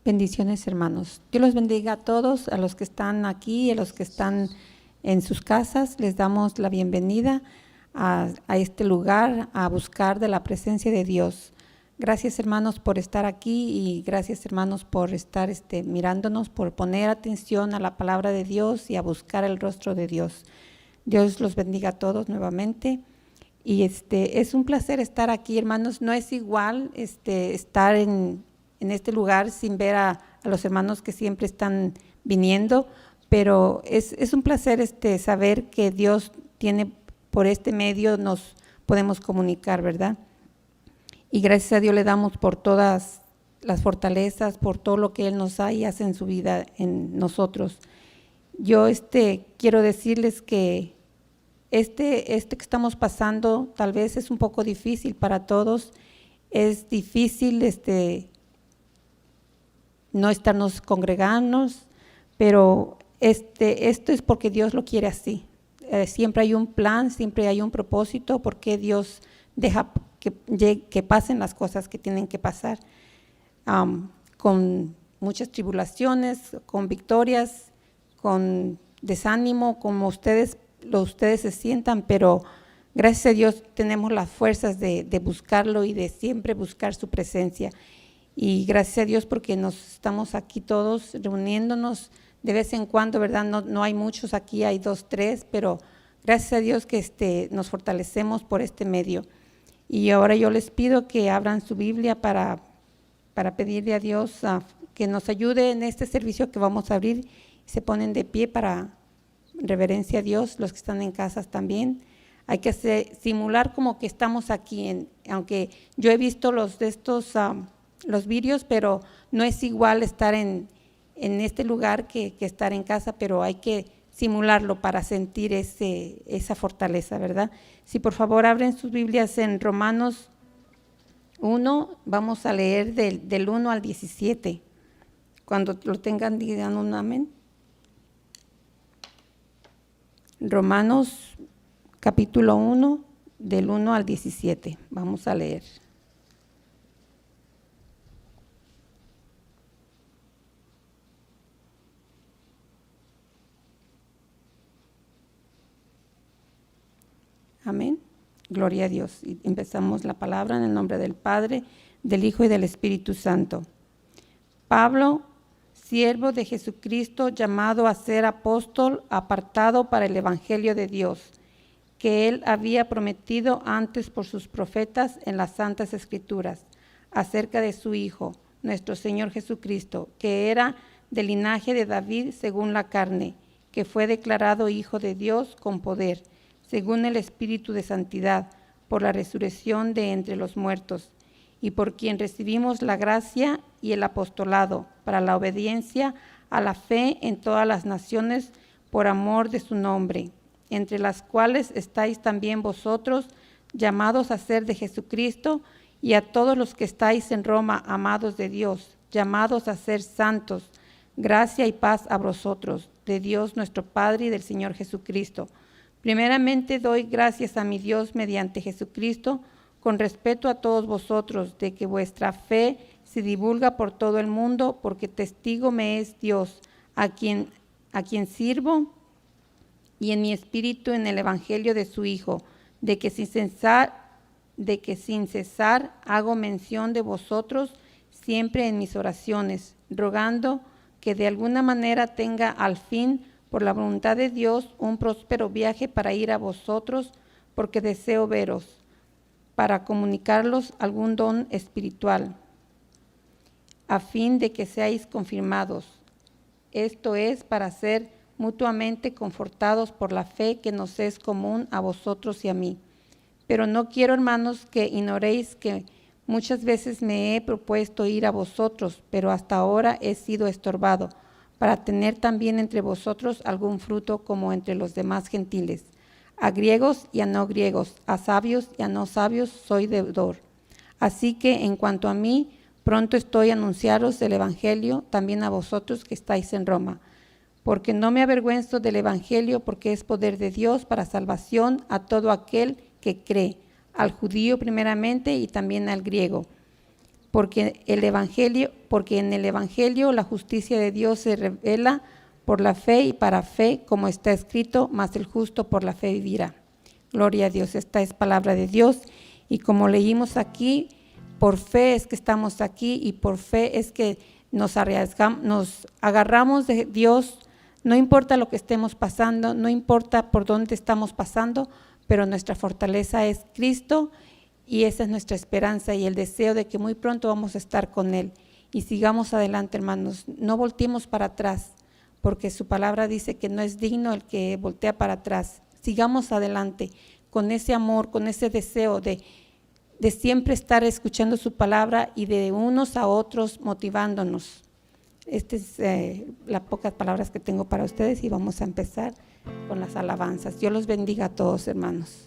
Bendiciones, hermanos. Dios los bendiga a todos, a los que están aquí, a los que están en sus casas. Les damos la bienvenida a este lugar, a buscar de la presencia de Dios. Gracias, hermanos, por estar aquí y gracias, hermanos, por estar mirándonos, por poner atención a la palabra de Dios y a buscar el rostro de Dios. Dios los bendiga a todos nuevamente. Y es un placer estar aquí, hermanos. No es igual estar en este lugar sin ver a los hermanos que siempre están viniendo, pero es un placer saber que Dios tiene por este medio, nos podemos comunicar, ¿verdad? Y gracias a Dios le damos por todas las fortalezas, por todo lo que Él nos da y hace en su vida, en nosotros. Yo quiero decirles que que estamos pasando tal vez es un poco difícil para todos. Es difícil no estarnos congregándonos, pero esto es porque Dios lo quiere así. Siempre hay un plan, siempre hay un propósito, porque Dios deja que pasen las cosas que tienen que pasar, con muchas tribulaciones, con victorias, con desánimo, como ustedes se sientan, pero gracias a Dios tenemos las fuerzas de buscarlo y de siempre buscar su presencia. Y gracias a Dios porque nos estamos aquí todos reuniéndonos de vez en cuando, ¿verdad? No hay muchos aquí, hay 2, 3, pero gracias a Dios que nos fortalecemos por este medio. Y ahora yo les pido que abran su Biblia para pedirle a Dios que nos ayude en este servicio que vamos a abrir. Se ponen de pie para reverencia a Dios, los que están en casas también. Hay que simular como que estamos aquí, aunque yo he visto los vídeos, pero no es igual estar en este lugar que estar en casa, pero hay que simularlo para sentir esa fortaleza, ¿verdad? Si por favor abren sus Biblias en Romanos 1, vamos a leer del 1 al 17. Cuando lo tengan, digan un amén. Romanos capítulo 1, del 1 al 17. Vamos a leer. Amén. Gloria a Dios. Y empezamos la palabra en el nombre del Padre, del Hijo y del Espíritu Santo. Pablo, siervo de Jesucristo, llamado a ser apóstol, apartado para el evangelio de Dios, que él había prometido antes por sus profetas en las santas escrituras, acerca de su Hijo, nuestro Señor Jesucristo, que era del linaje de David según la carne, que fue declarado Hijo de Dios con poder, según el Espíritu de santidad, por la resurrección de entre los muertos, y por quien recibimos la gracia y el apostolado para la obediencia a la fe en todas las naciones por amor de su nombre, entre las cuales estáis también vosotros, llamados a ser de Jesucristo, y a todos los que estáis en Roma, amados de Dios, llamados a ser santos, gracia y paz a vosotros, de Dios nuestro Padre y del Señor Jesucristo. Primeramente doy gracias a mi Dios mediante Jesucristo, con respeto a todos vosotros, de que vuestra fe se divulga por todo el mundo, porque testigo me es Dios, a quien sirvo, y en mi espíritu en el evangelio de su Hijo, de que sin cesar hago mención de vosotros siempre en mis oraciones, rogando que de alguna manera tenga al fin, por la voluntad de Dios, un próspero viaje para ir a vosotros, porque deseo veros, para comunicarlos algún don espiritual, a fin de que seáis confirmados. Esto es, para ser mutuamente confortados por la fe que nos es común a vosotros y a mí. Pero no quiero, hermanos, que ignoréis que muchas veces me he propuesto ir a vosotros, pero hasta ahora he sido estorbado, para tener también entre vosotros algún fruto como entre los demás gentiles. A griegos y a no griegos, a sabios y a no sabios soy deudor. Así que en cuanto a mí, pronto estoy a anunciaros el evangelio también a vosotros que estáis en Roma. Porque no me avergüenzo del evangelio, porque es poder de Dios para salvación a todo aquel que cree, al judío primeramente y también al griego. porque en el Evangelio la justicia de Dios se revela por la fe y para fe, como está escrito, mas el justo por la fe vivirá. Gloria a Dios, esta es palabra de Dios, y como leímos aquí, por fe es que estamos aquí y por fe es que nos agarramos de Dios, no importa lo que estemos pasando, no importa por dónde estamos pasando, pero nuestra fortaleza es Cristo y esa es nuestra esperanza y el deseo de que muy pronto vamos a estar con Él. Y sigamos adelante, hermanos, no volteemos para atrás, porque su palabra dice que no es digno el que voltea para atrás. Sigamos adelante con ese amor, con ese deseo de siempre estar escuchando su palabra y de unos a otros motivándonos. Estas es las pocas palabras que tengo para ustedes y vamos a empezar con las alabanzas. Dios los bendiga a todos, hermanos.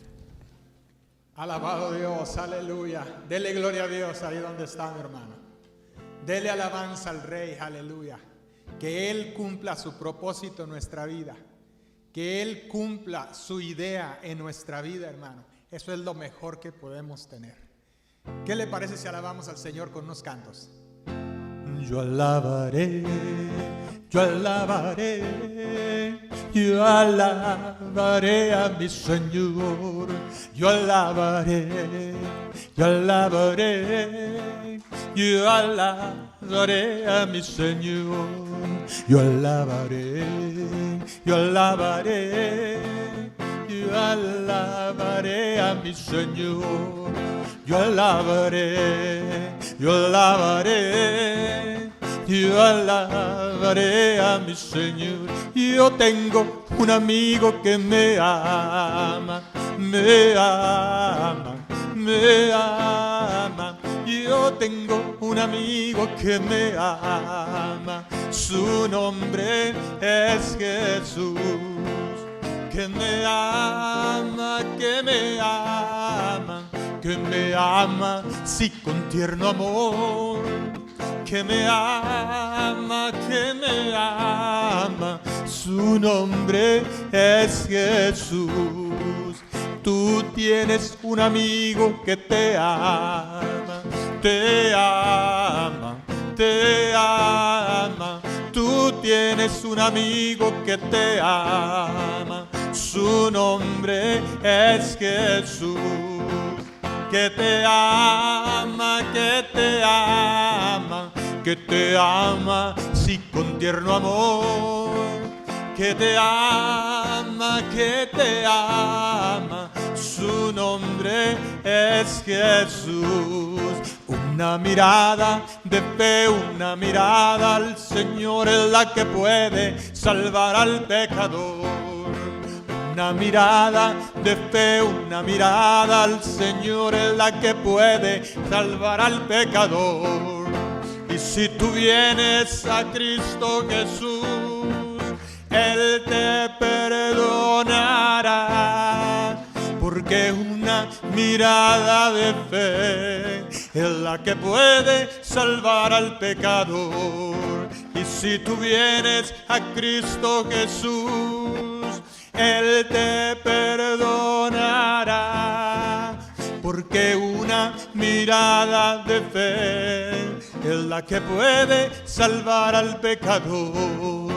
Alabado Dios, aleluya. Dele gloria a Dios ahí donde está, mi hermano. Dele alabanza al Rey, aleluya. Que Él cumpla su propósito en nuestra vida. Que Él cumpla su idea en nuestra vida, hermano. Eso es lo mejor que podemos tener. ¿Qué le parece si alabamos al Señor con unos cantos? Yo alabaré, yo alabaré, yo alabaré a mi Señor. Yo alabaré, yo alabaré, yo alabaré a mi Señor. Yo alabaré, yo alabaré, yo alabaré a mi Señor. Yo alabaré, yo alabaré, yo alabaré a mi Señor. Yo tengo un amigo que me ama, me ama, me ama. Yo tengo un amigo que me ama, su nombre es Jesús. Que me ama, que me ama, que me ama, sí, con tierno amor. Que me ama, su nombre es Jesús. Tú tienes un amigo que te ama, te ama, te ama. Tú tienes un amigo que te ama, su nombre es Jesús. Que te ama, que te ama, que te ama, sí, con tierno amor. Que te ama, su nombre es Jesús. Una mirada de fe, una mirada al Señor es la que puede salvar al pecador. Una mirada de fe, una mirada al Señor es la que puede salvar al pecador. Y si tú vienes a Cristo Jesús, Él te perdonará. Porque una mirada de fe es la que puede salvar al pecador. Y si tú vienes a Cristo Jesús, Él te perdonará. Porque una mirada de fe es la que puede salvar al pecador.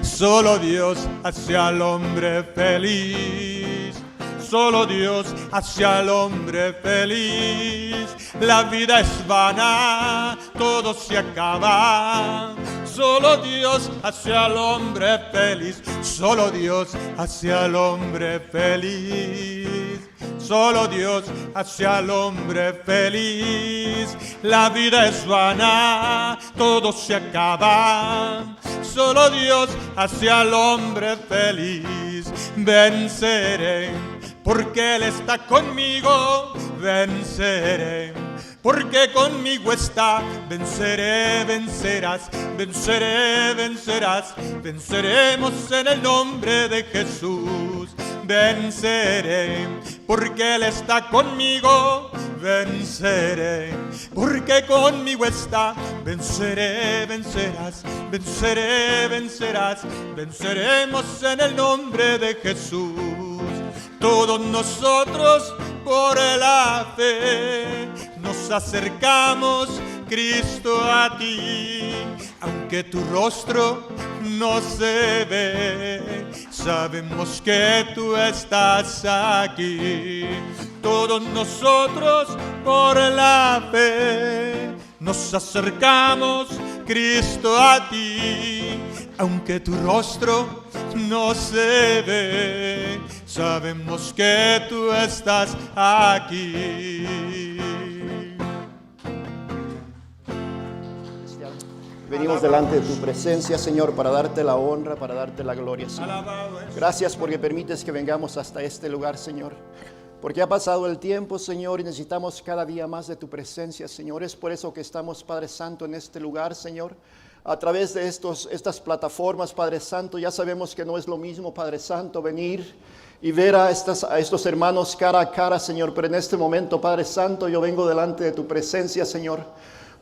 Solo Dios hace al hombre feliz. Solo Dios hace al hombre feliz. La vida es vana, todo se acaba. Solo Dios hace al hombre feliz. Solo Dios hace al hombre feliz. Solo Dios hace al hombre feliz. La vida es vana, todo se acaba. Solo Dios hace al hombre feliz. Venceré, porque Él está conmigo. Venceré, porque conmigo está. Venceré, vencerás, venceré, vencerás. Venceremos en el nombre de Jesús. Venceré, porque Él está conmigo. Venceré, porque conmigo está. Venceré, vencerás, venceré, vencerás. Venceremos en el nombre de Jesús. Todos nosotros por la fe nos acercamos Cristo, a ti. Aunque tu rostro no se ve, sabemos que tú estás aquí. Todos nosotros por la fe nos acercamos, Cristo, a ti. Aunque tu rostro no se ve, sabemos que tú estás aquí. Venimos delante de tu presencia, Señor, para darte la honra, para darte la gloria, Señor. Gracias porque permites que vengamos hasta este lugar, Señor. Porque ha pasado el tiempo, Señor, y necesitamos cada día más de tu presencia, Señor. Es por eso que estamos, Padre Santo, en este lugar, Señor. A través de estas plataformas, Padre Santo, ya sabemos que no es lo mismo, Padre Santo, venir y ver a estos hermanos cara a cara, Señor. Pero en este momento, Padre Santo, yo vengo delante de tu presencia, Señor.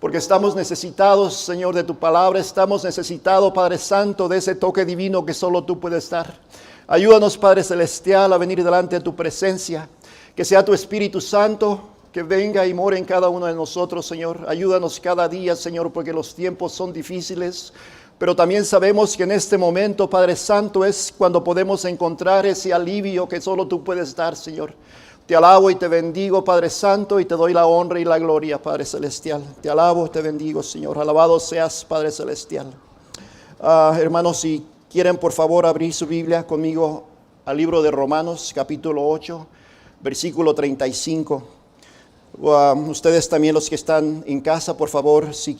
Porque estamos necesitados, Señor, de tu palabra. Estamos necesitados, Padre Santo, de ese toque divino que solo tú puedes dar. Ayúdanos, Padre Celestial, a venir delante de tu presencia. Que sea tu Espíritu Santo que venga y more en cada uno de nosotros, Señor. Ayúdanos cada día, Señor, porque los tiempos son difíciles. Pero también sabemos que en este momento, Padre Santo, es cuando podemos encontrar ese alivio que solo tú puedes dar, Señor. Te alabo y te bendigo, Padre Santo, y te doy la honra y la gloria, Padre Celestial. Te alabo y te bendigo, Señor. Alabado seas, Padre Celestial. Hermanos, si quieren, por favor, abrir su Biblia conmigo al libro de Romanos, capítulo 8, versículo 35. Ustedes también, los que están en casa, por favor, si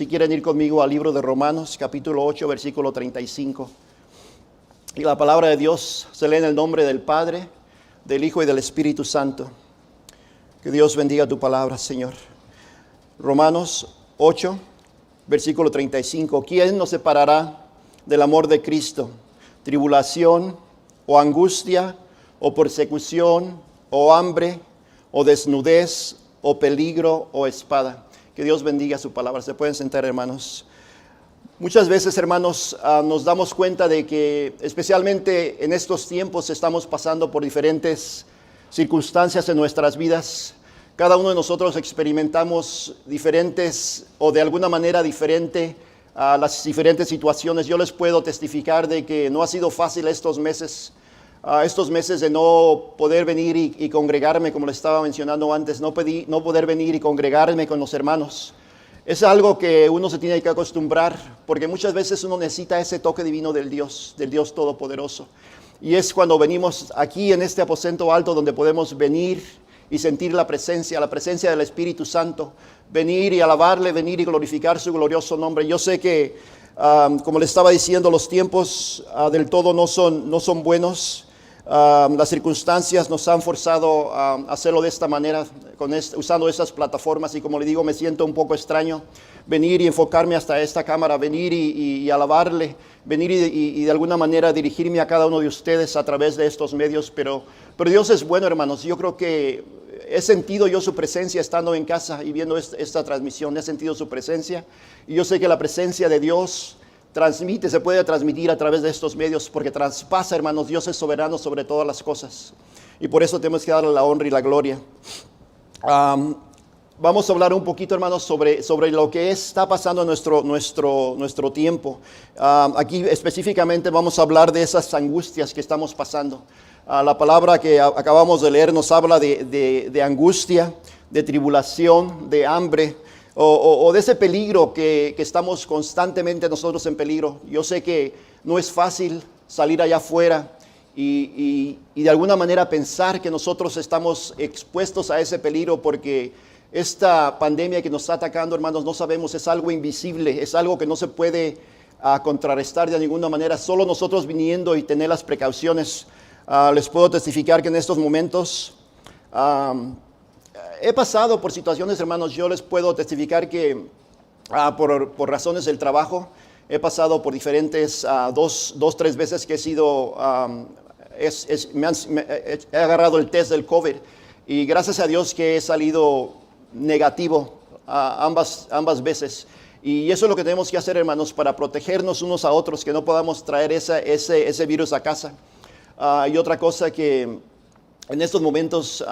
quieren ir conmigo al libro de Romanos, capítulo 8, versículo 35. Y la palabra de Dios se lee en el nombre del Padre, del Hijo y del Espíritu Santo. Que Dios bendiga tu palabra, Señor. Romanos 8, versículo 35. ¿Quién nos separará del amor de Cristo? ¿Tribulación o angustia o persecución o hambre o desnudez o peligro o espada? Que Dios bendiga su palabra. Se pueden sentar, hermanos. Muchas veces, hermanos, nos damos cuenta de que especialmente en estos tiempos estamos pasando por diferentes circunstancias en nuestras vidas. Cada uno de nosotros experimentamos diferentes o de alguna manera diferente las diferentes situaciones. Yo les puedo testificar de que no ha sido fácil estos meses de no poder venir y congregarme, como les estaba mencionando antes, no poder venir y congregarme con los hermanos. Es algo que uno se tiene que acostumbrar, porque muchas veces uno necesita ese toque divino del Dios Todopoderoso. Y es cuando venimos aquí en este aposento alto donde podemos venir y sentir la presencia del Espíritu Santo, venir y alabarle, venir y glorificar su glorioso nombre. Yo sé que, como le estaba diciendo, los tiempos del todo no son buenos. Las circunstancias nos han forzado a hacerlo de esta manera, usando estas plataformas, y como le digo, me siento un poco extraño venir y enfocarme hasta esta cámara, venir y alabarle, venir y de alguna manera dirigirme a cada uno de ustedes a través de estos medios, pero Dios es bueno, hermanos. Yo creo que he sentido yo su presencia estando en casa y viendo esta transmisión, he sentido su presencia, y yo sé que la presencia de Dios se puede transmitir a través de estos medios, porque traspasa, hermanos. Dios es soberano sobre todas las cosas, y por eso tenemos que darle la honra y la gloria. Vamos a hablar un poquito, hermanos, sobre lo que está pasando en nuestro tiempo. Aquí específicamente vamos a hablar de esas angustias que estamos pasando. La palabra que acabamos de leer nos habla de angustia, de tribulación, de hambre, o de ese peligro que estamos constantemente nosotros en peligro. Yo sé que no es fácil salir allá afuera y de alguna manera pensar que nosotros estamos expuestos a ese peligro, porque esta pandemia que nos está atacando, hermanos, no sabemos, es algo invisible, es algo que no se puede contrarrestar de ninguna manera. Solo nosotros viniendo y tener las precauciones. Les puedo testificar que en estos momentos he pasado por situaciones, hermanos. Yo les puedo testificar que por razones del trabajo he pasado por diferentes, tres veces que he sido, he agarrado el test del COVID, y gracias a Dios que he salido negativo ambas veces. Y eso es lo que tenemos que hacer, hermanos, para protegernos unos a otros, que no podamos traer ese virus a casa. Y otra cosa que en estos momentos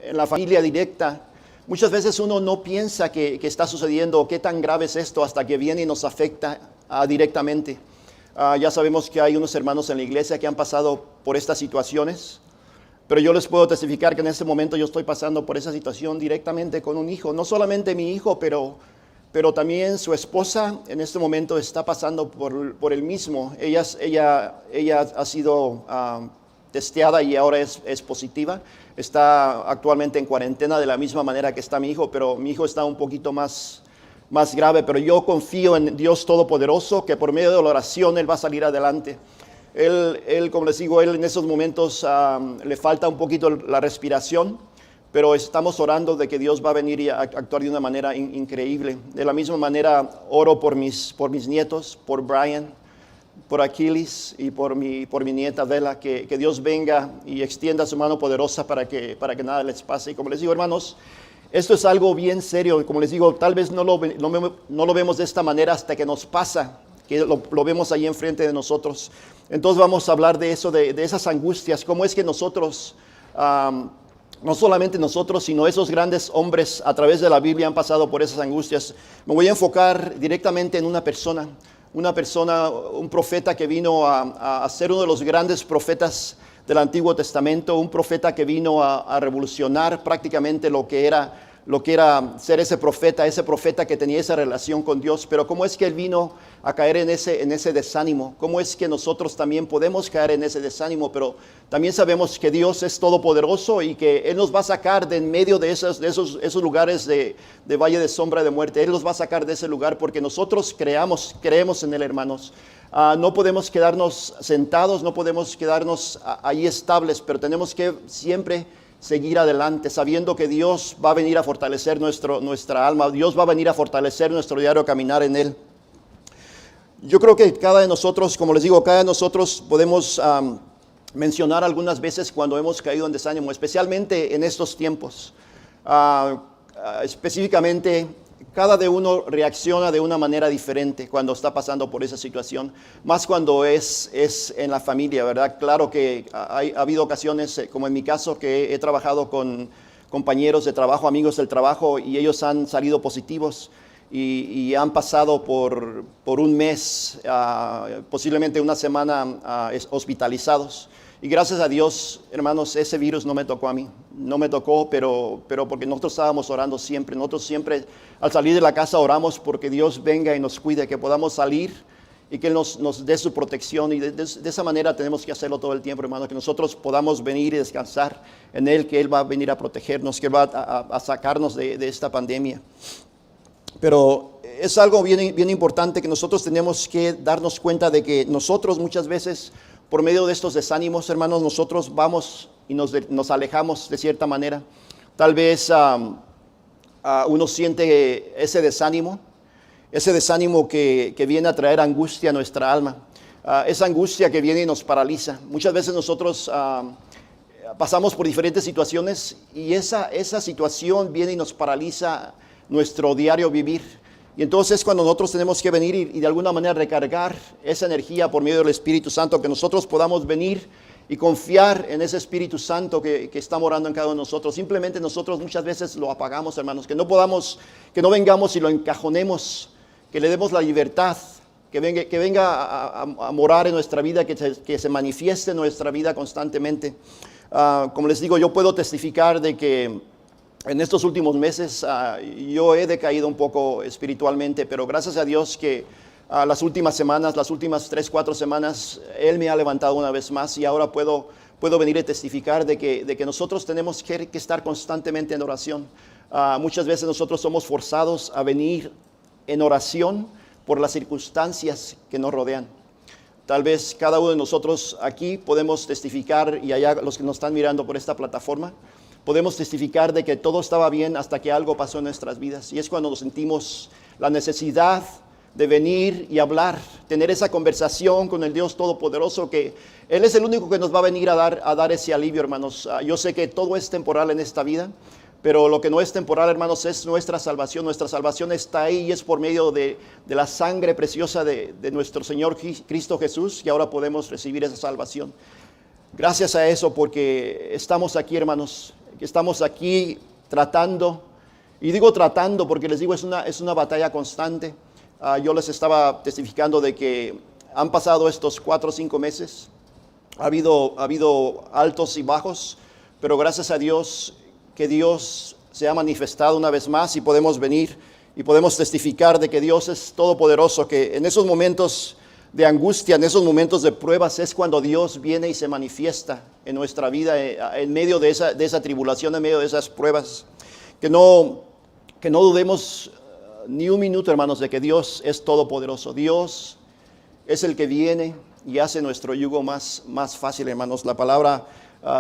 en la familia directa Muchas veces uno no piensa que está sucediendo o qué tan grave es esto hasta que viene y nos afecta directamente. Ya sabemos que hay unos hermanos en la iglesia que han pasado por estas situaciones, pero yo les puedo testificar que en este momento yo estoy pasando por esa situación directamente con un hijo. No solamente mi hijo, pero también su esposa en este momento está pasando por el mismo. Ella ha sido testeada y ahora es positiva. Está actualmente en cuarentena de la misma manera que está mi hijo, pero mi hijo está un poquito más grave. Pero yo confío en Dios Todopoderoso, que por medio de la oración Él va a salir adelante. Él, como les digo, él en esos momentos le falta un poquito la respiración, pero estamos orando de que Dios va a venir y a actuar de una manera increíble. De la misma manera oro por mis nietos, por Brian, por Aquiles y por mi nieta Vela, que Dios venga y extienda su mano poderosa para que nada les pase. Y como les digo, hermanos, esto es algo bien serio. Como les digo, tal vez no lo vemos de esta manera hasta que nos pasa, que lo vemos ahí enfrente de nosotros. Entonces vamos a hablar de eso, de esas angustias, cómo es que nosotros, no solamente nosotros, sino esos grandes hombres a través de la Biblia han pasado por esas angustias. Me voy a enfocar directamente en una persona, un profeta que vino a ser uno de los grandes profetas del Antiguo Testamento, un profeta que vino a revolucionar prácticamente lo que era ser ese profeta que tenía esa relación con Dios. Pero ¿cómo es que él vino a caer en ese desánimo? ¿Cómo es que nosotros también podemos caer en ese desánimo? Pero también sabemos que Dios es todopoderoso y que Él nos va a sacar de en medio de esos lugares de valle de sombra de muerte. Él nos va a sacar de ese lugar porque nosotros creemos en Él, hermanos. No podemos quedarnos sentados, no podemos quedarnos ahí estables, pero tenemos que siempre seguir adelante, sabiendo que Dios va a venir a fortalecer nuestra alma. Dios va a venir a fortalecer nuestro diario caminar en Él. Yo creo que cada de nosotros, como les digo, cada de nosotros podemos mencionar algunas veces cuando hemos caído en desánimo, especialmente en estos tiempos. Específicamente, cada de uno reacciona de una manera diferente cuando está pasando por esa situación, más cuando es en la familia, ¿verdad? Claro que ha habido ocasiones, como en mi caso, que he trabajado con compañeros de trabajo, amigos del trabajo, y ellos han salido positivos y han pasado por un mes, posiblemente una semana hospitalizados. Y gracias a Dios, hermanos, ese virus no me tocó a mí. No me tocó, pero porque nosotros estábamos orando siempre. Nosotros siempre, al salir de la casa, oramos porque Dios venga y nos cuide, que podamos salir y que Él nos dé su protección. Y de esa manera tenemos que hacerlo todo el tiempo, hermanos, que nosotros podamos venir y descansar en Él, que Él va a venir a protegernos, que Él va a sacarnos de esta pandemia. Pero es algo bien importante que nosotros tenemos que darnos cuenta de que nosotros muchas veces, por medio de estos desánimos, hermanos, nosotros vamos y nos alejamos de cierta manera. Tal vez uno siente ese desánimo que viene a traer angustia a nuestra alma. Esa angustia que viene y nos paraliza. Muchas veces nosotros pasamos por diferentes situaciones y esa situación viene y nos paraliza nuestro diario vivir. Y entonces cuando nosotros tenemos que venir y de alguna manera recargar esa energía por medio del Espíritu Santo, que nosotros podamos venir y confiar en ese Espíritu Santo que está morando en cada uno de nosotros. Simplemente nosotros muchas veces lo apagamos, hermanos, que no vengamos y lo encajonemos, que le demos la libertad, que venga a morar en nuestra vida, que se manifieste en nuestra vida constantemente. Como les digo, yo puedo testificar de que en estos últimos meses yo he decaído un poco espiritualmente, pero gracias a Dios que las últimas 3-4 semanas, Él me ha levantado una vez más y ahora puedo venir a testificar de que nosotros tenemos que estar constantemente en oración. Muchas veces nosotros somos forzados a venir en oración por las circunstancias que nos rodean. Tal vez cada uno de nosotros aquí podemos testificar, y allá los que nos están mirando por esta plataforma, podemos testificar de que todo estaba bien hasta que algo pasó en nuestras vidas. Y es cuando nos sentimos la necesidad de venir y hablar, tener esa conversación con el Dios Todopoderoso, que Él es el único que nos va a venir a dar ese alivio, hermanos. Yo sé que todo es temporal en esta vida, pero lo que no es temporal, hermanos, es nuestra salvación. Nuestra salvación está ahí y es por medio de la sangre preciosa de nuestro Señor Cristo Jesús, que ahora podemos recibir esa salvación. Gracias a eso, porque estamos aquí, hermanos, que estamos aquí tratando Y digo tratando porque les digo, es una batalla constante. Yo les estaba testificando de que han pasado estos 4 o 5 meses. Ha habido altos y bajos, pero gracias a Dios que Dios se ha manifestado una vez más y podemos venir y podemos testificar de que Dios es todopoderoso, que en esos momentos de angustia, en esos momentos de pruebas es cuando Dios viene y se manifiesta en nuestra vida, en medio de esa tribulación, en medio de esas pruebas. Que no dudemos ni un minuto, hermanos, de que Dios es todopoderoso. Dios es el que viene y hace nuestro yugo más fácil, hermanos. La palabra,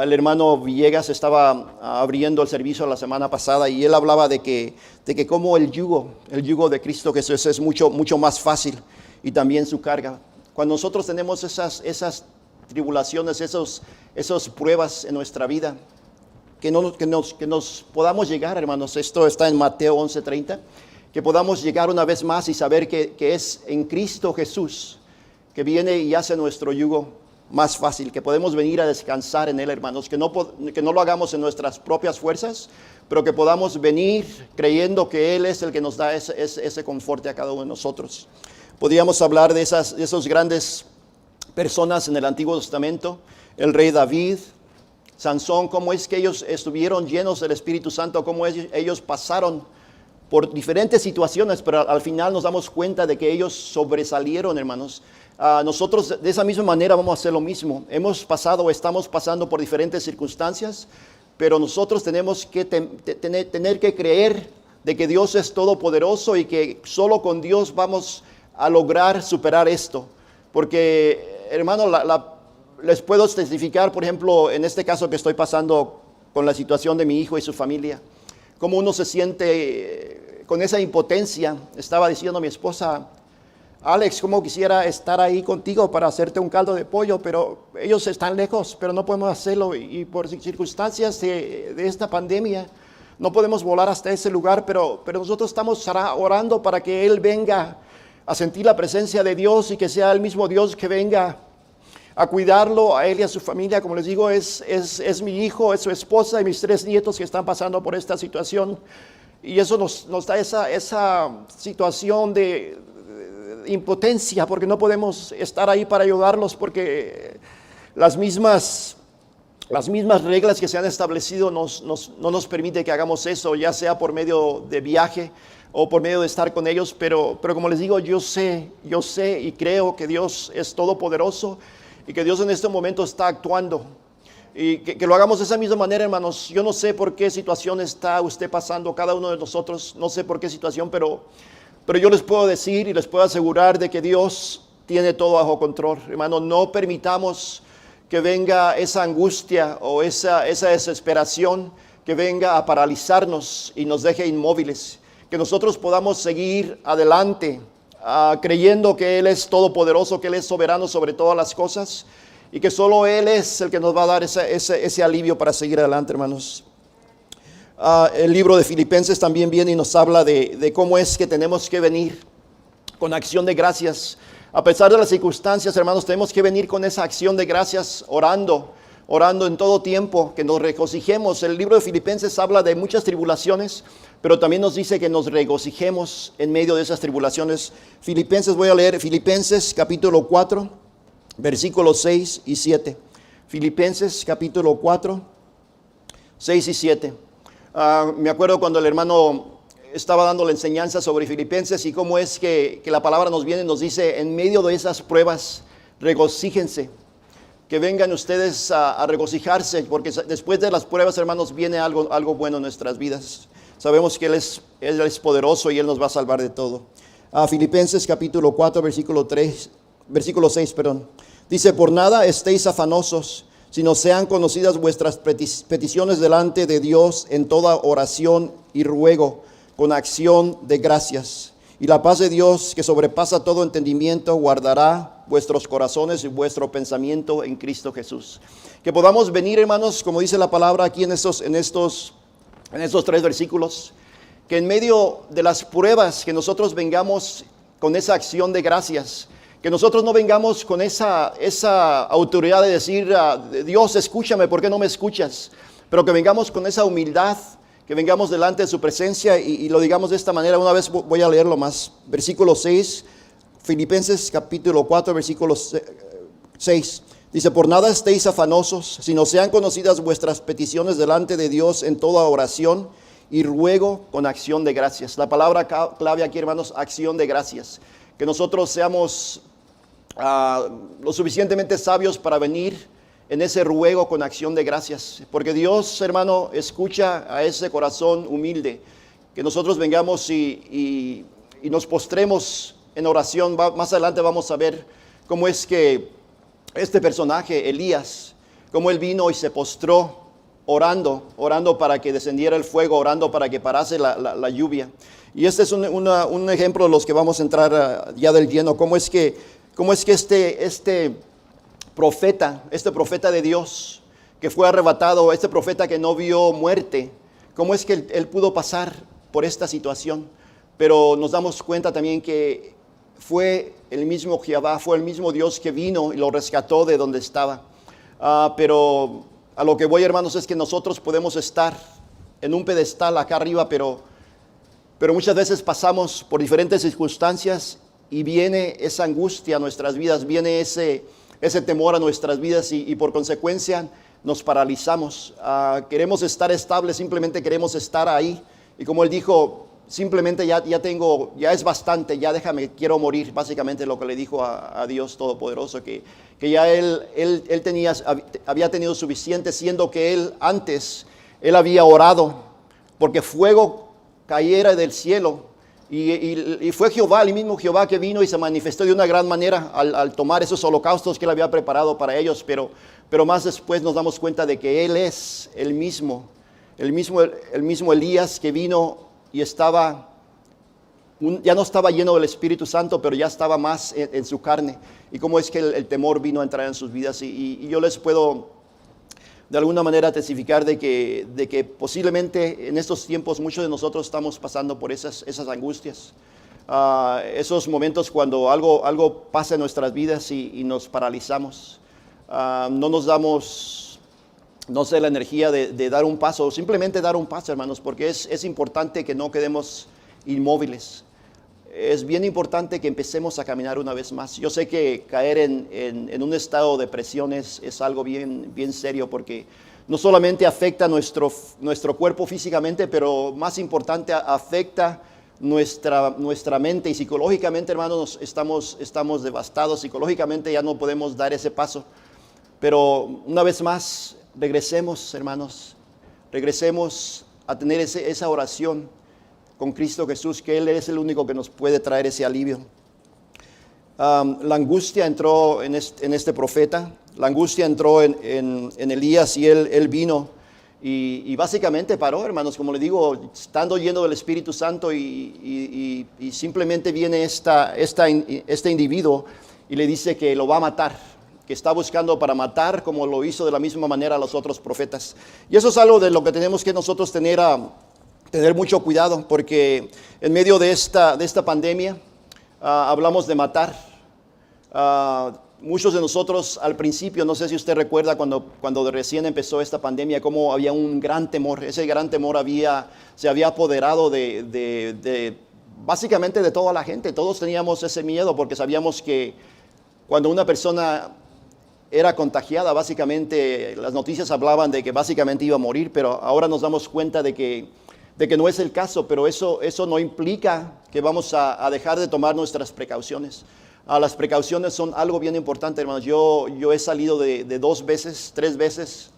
el hermano Villegas estaba abriendo el servicio la semana pasada y él hablaba de que como el yugo de Cristo Jesús es mucho más fácil, y también su carga. Cuando nosotros tenemos esas tribulaciones, esas pruebas en nuestra vida, que nos podamos llegar, hermanos, esto está en Mateo 11:30, que podamos llegar una vez más y saber que es en Cristo Jesús que viene y hace nuestro yugo más fácil, que podemos venir a descansar en Él, hermanos, que no lo hagamos en nuestras propias fuerzas, pero que podamos venir creyendo que Él es el que nos da ese confort a cada uno de nosotros. Podríamos hablar de esos grandes personas en el Antiguo Testamento, el rey David, Sansón, cómo es que ellos estuvieron llenos del Espíritu Santo, cómo ellos pasaron por diferentes situaciones, pero al final nos damos cuenta de que ellos sobresalieron, hermanos. Nosotros de esa misma manera vamos a hacer lo mismo. Estamos pasando por diferentes circunstancias, pero nosotros tenemos que tener que creer de que Dios es todopoderoso y que solo con Dios vamos a lograr superar esto. Porque, hermano, les puedo testificar, por ejemplo, en este caso que estoy pasando con la situación de mi hijo y su familia, cómo uno se siente con esa impotencia. Estaba diciendo a mi esposa, Alex, cómo quisiera estar ahí contigo para hacerte un caldo de pollo, pero ellos están lejos, pero no podemos hacerlo, y por circunstancias de esta pandemia no podemos volar hasta ese lugar, pero nosotros estamos orando para que Él venga a sentir la presencia de Dios y que sea el mismo Dios que venga a cuidarlo, a él y a su familia. Como les digo, es mi hijo, es su esposa y mis 3 nietos que están pasando por esta situación, y eso nos da esa situación de impotencia, porque no podemos estar ahí para ayudarlos, porque las mismas reglas que se han establecido no nos permite que hagamos eso, ya sea por medio de viaje o por medio de estar con ellos, pero como les digo, yo sé y creo que Dios es todopoderoso y que Dios en este momento está actuando, y que lo hagamos de esa misma manera, hermanos. Yo no sé por qué situación está usted pasando, cada uno de nosotros, no sé por qué situación, pero yo les puedo decir y les puedo asegurar de que Dios tiene todo bajo control, hermano. No permitamos que venga esa angustia o esa desesperación que venga a paralizarnos y nos deje inmóviles. Que nosotros podamos seguir adelante, creyendo que Él es todopoderoso, que Él es soberano sobre todas las cosas, y que solo Él es el que nos va a dar ese alivio para seguir adelante, hermanos. El libro de Filipenses también viene y nos habla de cómo es que tenemos que venir con acción de gracias. A pesar de las circunstancias, hermanos, tenemos que venir con esa acción de gracias, orando en todo tiempo, que nos regocijemos. El libro de Filipenses habla de muchas tribulaciones, pero también nos dice que nos regocijemos en medio de esas tribulaciones. Filipenses, voy a leer Filipenses capítulo 4, versículos 6 y 7. Filipenses capítulo 4, 6 y 7. Me acuerdo cuando el hermano estaba dando la enseñanza sobre Filipenses y cómo es que la palabra nos viene y nos dice, en medio de esas pruebas, regocíjense. Que vengan ustedes a regocijarse, porque después de las pruebas, hermanos, viene algo bueno en nuestras vidas. Sabemos que Él es poderoso y Él nos va a salvar de todo. Filipenses capítulo 4, versículo 6, dice, por nada estéis afanosos, sino sean conocidas vuestras peticiones delante de Dios en toda oración y ruego, con acción de gracias. Y la paz de Dios, que sobrepasa todo entendimiento, guardará vuestros corazones y vuestro pensamiento en Cristo Jesús. Que podamos venir, hermanos, como dice la palabra aquí en estos 3 versículos, que en medio de las pruebas que nosotros vengamos con esa acción de gracias, que nosotros no vengamos con esa autoridad de decir, Dios, escúchame, ¿por qué no me escuchas? Pero que vengamos con esa humildad, que vengamos delante de su presencia y lo digamos de esta manera. Una vez voy a leerlo más. Versículo 6, Filipenses capítulo 4, versículo 6. Dice, por nada estéis afanosos, sino sean conocidas vuestras peticiones delante de Dios en toda oración y ruego con acción de gracias. La palabra clave aquí, hermanos, acción de gracias. Que nosotros seamos lo suficientemente sabios para venir en ese ruego con acción de gracias. Porque Dios, hermano, escucha a ese corazón humilde. Que nosotros vengamos y nos postremos en oración. Más adelante vamos a ver cómo es que este personaje, Elías, cómo él vino y se postró orando para que descendiera el fuego, orando para que parase la lluvia. Y este es un ejemplo de los que vamos a entrar ya del lleno. Cómo es que este profeta de Dios que fue arrebatado, este profeta que no vio muerte, cómo es que él pudo pasar por esta situación. Pero nos damos cuenta también que fue el mismo Jehová, fue el mismo Dios que vino y lo rescató de donde estaba. Pero a lo que voy, hermanos, es que nosotros podemos estar en un pedestal acá arriba, pero muchas veces pasamos por diferentes circunstancias y viene esa angustia a nuestras vidas, viene ese temor a nuestras vidas y por consecuencia nos paralizamos. Queremos estar estables, simplemente queremos estar ahí. Y como él dijo, simplemente ya es bastante, ya déjame, quiero morir. Básicamente lo que le dijo a Dios Todopoderoso, que ya él había tenido suficiente, siendo que él había orado porque fuego cayera del cielo. Y fue Jehová, el mismo Jehová, que vino y se manifestó de una gran manera al tomar esos holocaustos que él había preparado para ellos. Pero más después nos damos cuenta de que él es el mismo Elías que vino y ya no estaba lleno del Espíritu Santo, pero ya estaba más en su carne. Y cómo es que el temor vino a entrar en sus vidas. Y yo les puedo de alguna manera testificar de que posiblemente en estos tiempos muchos de nosotros estamos pasando por esas angustias. Esos momentos cuando algo pasa en nuestras vidas y nos paralizamos. No nos damos, no sé, la energía de dar un paso, o simplemente dar un paso, hermanos, porque es importante que no quedemos inmóviles. Es bien importante que empecemos a caminar una vez más. Yo sé que caer en un estado de depresión es algo bien serio, porque no solamente afecta nuestro cuerpo físicamente, pero más importante, afecta nuestra mente, y psicológicamente, hermanos, estamos devastados. Psicológicamente ya no podemos dar ese paso. Pero una vez más, regresemos, hermanos, regresemos a tener esa oración con Cristo Jesús, que Él es el único que nos puede traer ese alivio. La angustia entró en este profeta, la angustia entró en Elías, y él vino y básicamente paró, hermanos, como le digo, estando lleno del Espíritu Santo, y simplemente viene este individuo y le dice que lo va a matar, que está buscando para matar, como lo hizo de la misma manera a los otros profetas. Y eso es algo de lo que tenemos que nosotros tener mucho cuidado, porque en medio de esta pandemia hablamos de matar. Muchos de nosotros al principio, no sé si usted recuerda cuando recién empezó esta pandemia, cómo había un gran temor. Ese gran temor se había apoderado de básicamente de toda la gente. Todos teníamos ese miedo, porque sabíamos que cuando una persona era contagiada, básicamente las noticias hablaban de que básicamente iba a morir, pero ahora nos damos cuenta de que no es el caso. Pero eso no implica que vamos a dejar de tomar nuestras precauciones. Las precauciones son algo bien importante, hermanos. Yo he salido de 2 veces, 3 veces,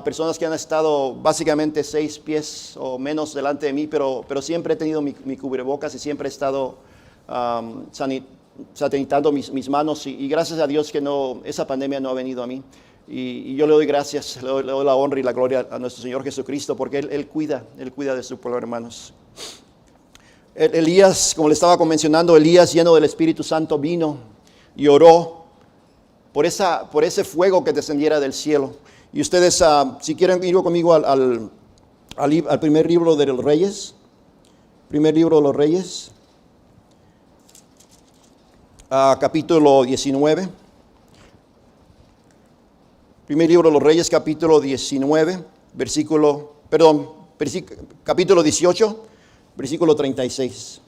personas que han estado básicamente 6 pies o menos delante de mí, pero siempre he tenido mi cubrebocas y siempre he estado sanitizando mis manos, y gracias a Dios que esa pandemia no ha venido a mí. Y yo le doy gracias, le doy la honra y la gloria a nuestro Señor Jesucristo, porque Él cuida de su pueblo, hermanos. Elías, como le estaba mencionando, Elías, lleno del Espíritu Santo, vino y oró por ese fuego que descendiera del cielo. Y ustedes, si quieren ir conmigo al primer libro de los Reyes, capítulo 19. Primer libro de los Reyes, capítulo 19, capítulo 18, versículo 36.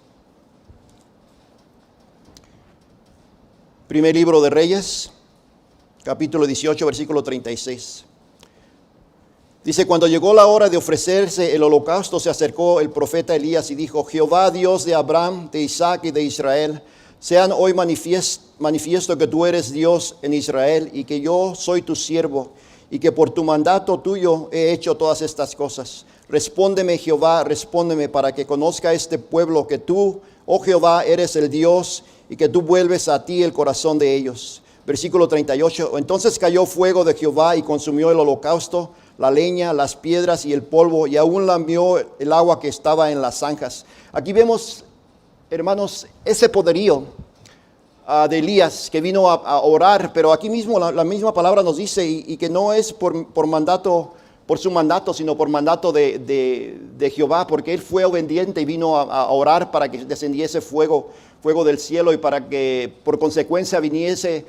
Primer libro de Reyes, capítulo 18, versículo 36. Dice, cuando llegó la hora de ofrecerse el holocausto, se acercó el profeta Elías y dijo, Jehová, Dios de Abraham, de Isaac y de Israel, sean hoy manifiesto que tú eres Dios en Israel y que yo soy tu siervo y que por tu mandato tuyo he hecho todas estas cosas. Respóndeme, Jehová, respóndeme para que conozca este pueblo que tú, oh Jehová, eres el Dios y que tú vuelves a ti el corazón de ellos. Versículo 38, entonces cayó fuego de Jehová y consumió el holocausto, la leña, las piedras y el polvo, y aún lamió el agua que estaba en las zanjas. Aquí vemos, hermanos, ese poderío de Elías que vino a orar, pero aquí mismo la misma palabra nos dice, y que no es por mandato, por su mandato, sino por mandato de Jehová, porque él fue obediente y vino a orar para que descendiese fuego del cielo y para que por consecuencia viniese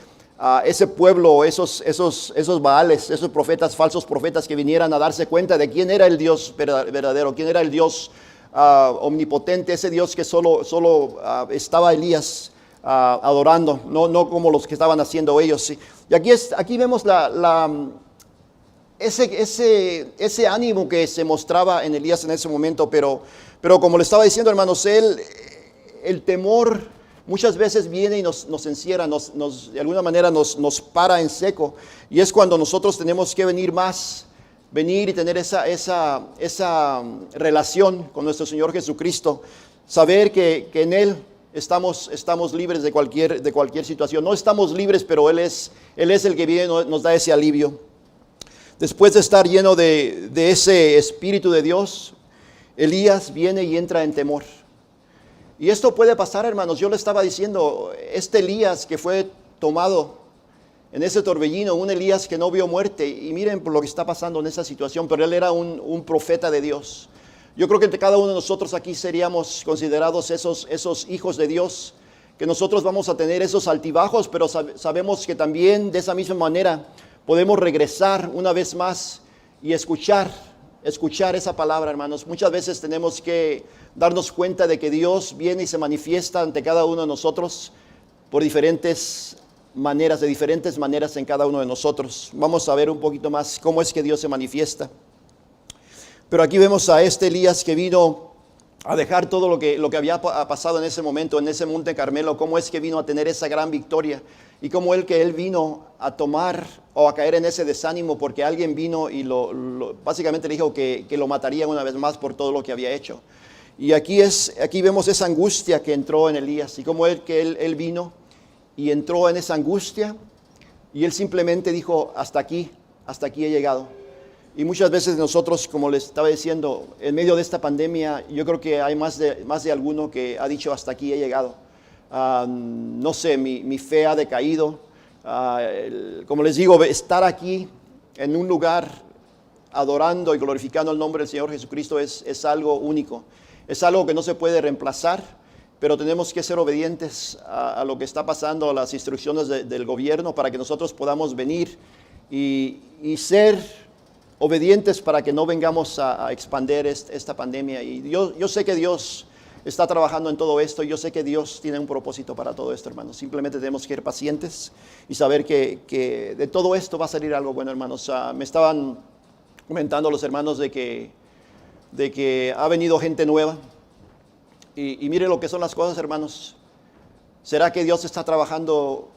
ese pueblo, esos Baales, esos profetas, falsos profetas que vinieran a darse cuenta de quién era el Dios verdadero, quién era el Dios omnipotente, ese Dios que solo estaba Elías adorando, no como los que estaban haciendo ellos. ¿Sí? Y aquí vemos ese ánimo que se mostraba en Elías en ese momento, pero como le estaba diciendo, hermanos, el temor muchas veces viene y nos encierra, de alguna manera nos para en seco, y es cuando nosotros tenemos que venir y tener esa relación con nuestro Señor Jesucristo, saber que en Él estamos libres de cualquier situación. No estamos libres, pero Él es el que viene y nos da ese alivio. Después de estar lleno de ese Espíritu de Dios, Elías viene y entra en temor. Y esto puede pasar, hermanos. Yo le estaba diciendo, este Elías que fue tomado en ese torbellino, un Elías que no vio muerte, y miren por lo que está pasando en esa situación, pero él era un profeta de Dios. Yo creo que entre cada uno de nosotros aquí seríamos considerados esos hijos de Dios, que nosotros vamos a tener esos altibajos, pero sabemos que también de esa misma manera podemos regresar una vez más y escuchar esa palabra, hermanos. Muchas veces tenemos que darnos cuenta de que Dios viene y se manifiesta ante cada uno de nosotros de diferentes maneras en cada uno de nosotros. Vamos a ver un poquito más cómo es que Dios se manifiesta. Pero aquí vemos a este Elías que vino a dejar todo lo que había pasado en ese momento, en ese monte Carmelo, cómo es que vino a tener esa gran victoria, y cómo él vino a tomar o a caer en ese desánimo porque alguien vino y básicamente le dijo que lo matarían una vez más por todo lo que había hecho. Y aquí vemos esa angustia que entró en Elías, y cómo él vino y entró en esa angustia, y él simplemente dijo, hasta aquí he llegado. Y muchas veces nosotros, como les estaba diciendo, en medio de esta pandemia, yo creo que hay más de alguno que ha dicho, hasta aquí he llegado. No sé, mi fe ha decaído. Como les digo, estar aquí en un lugar adorando y glorificando el nombre del Señor Jesucristo es algo único. Es algo que no se puede reemplazar, pero tenemos que ser obedientes a lo que está pasando, a las instrucciones del gobierno, para que nosotros podamos venir y ser obedientes para que no vengamos a expandir esta pandemia. Y yo sé que Dios está trabajando en todo esto, y yo sé que Dios tiene un propósito para todo esto, hermanos. Simplemente tenemos que ser pacientes y saber que de todo esto va a salir algo bueno, hermanos. Me estaban comentando los hermanos de que ha venido gente nueva, y miren lo que son las cosas, hermanos. ¿Será que Dios está trabajando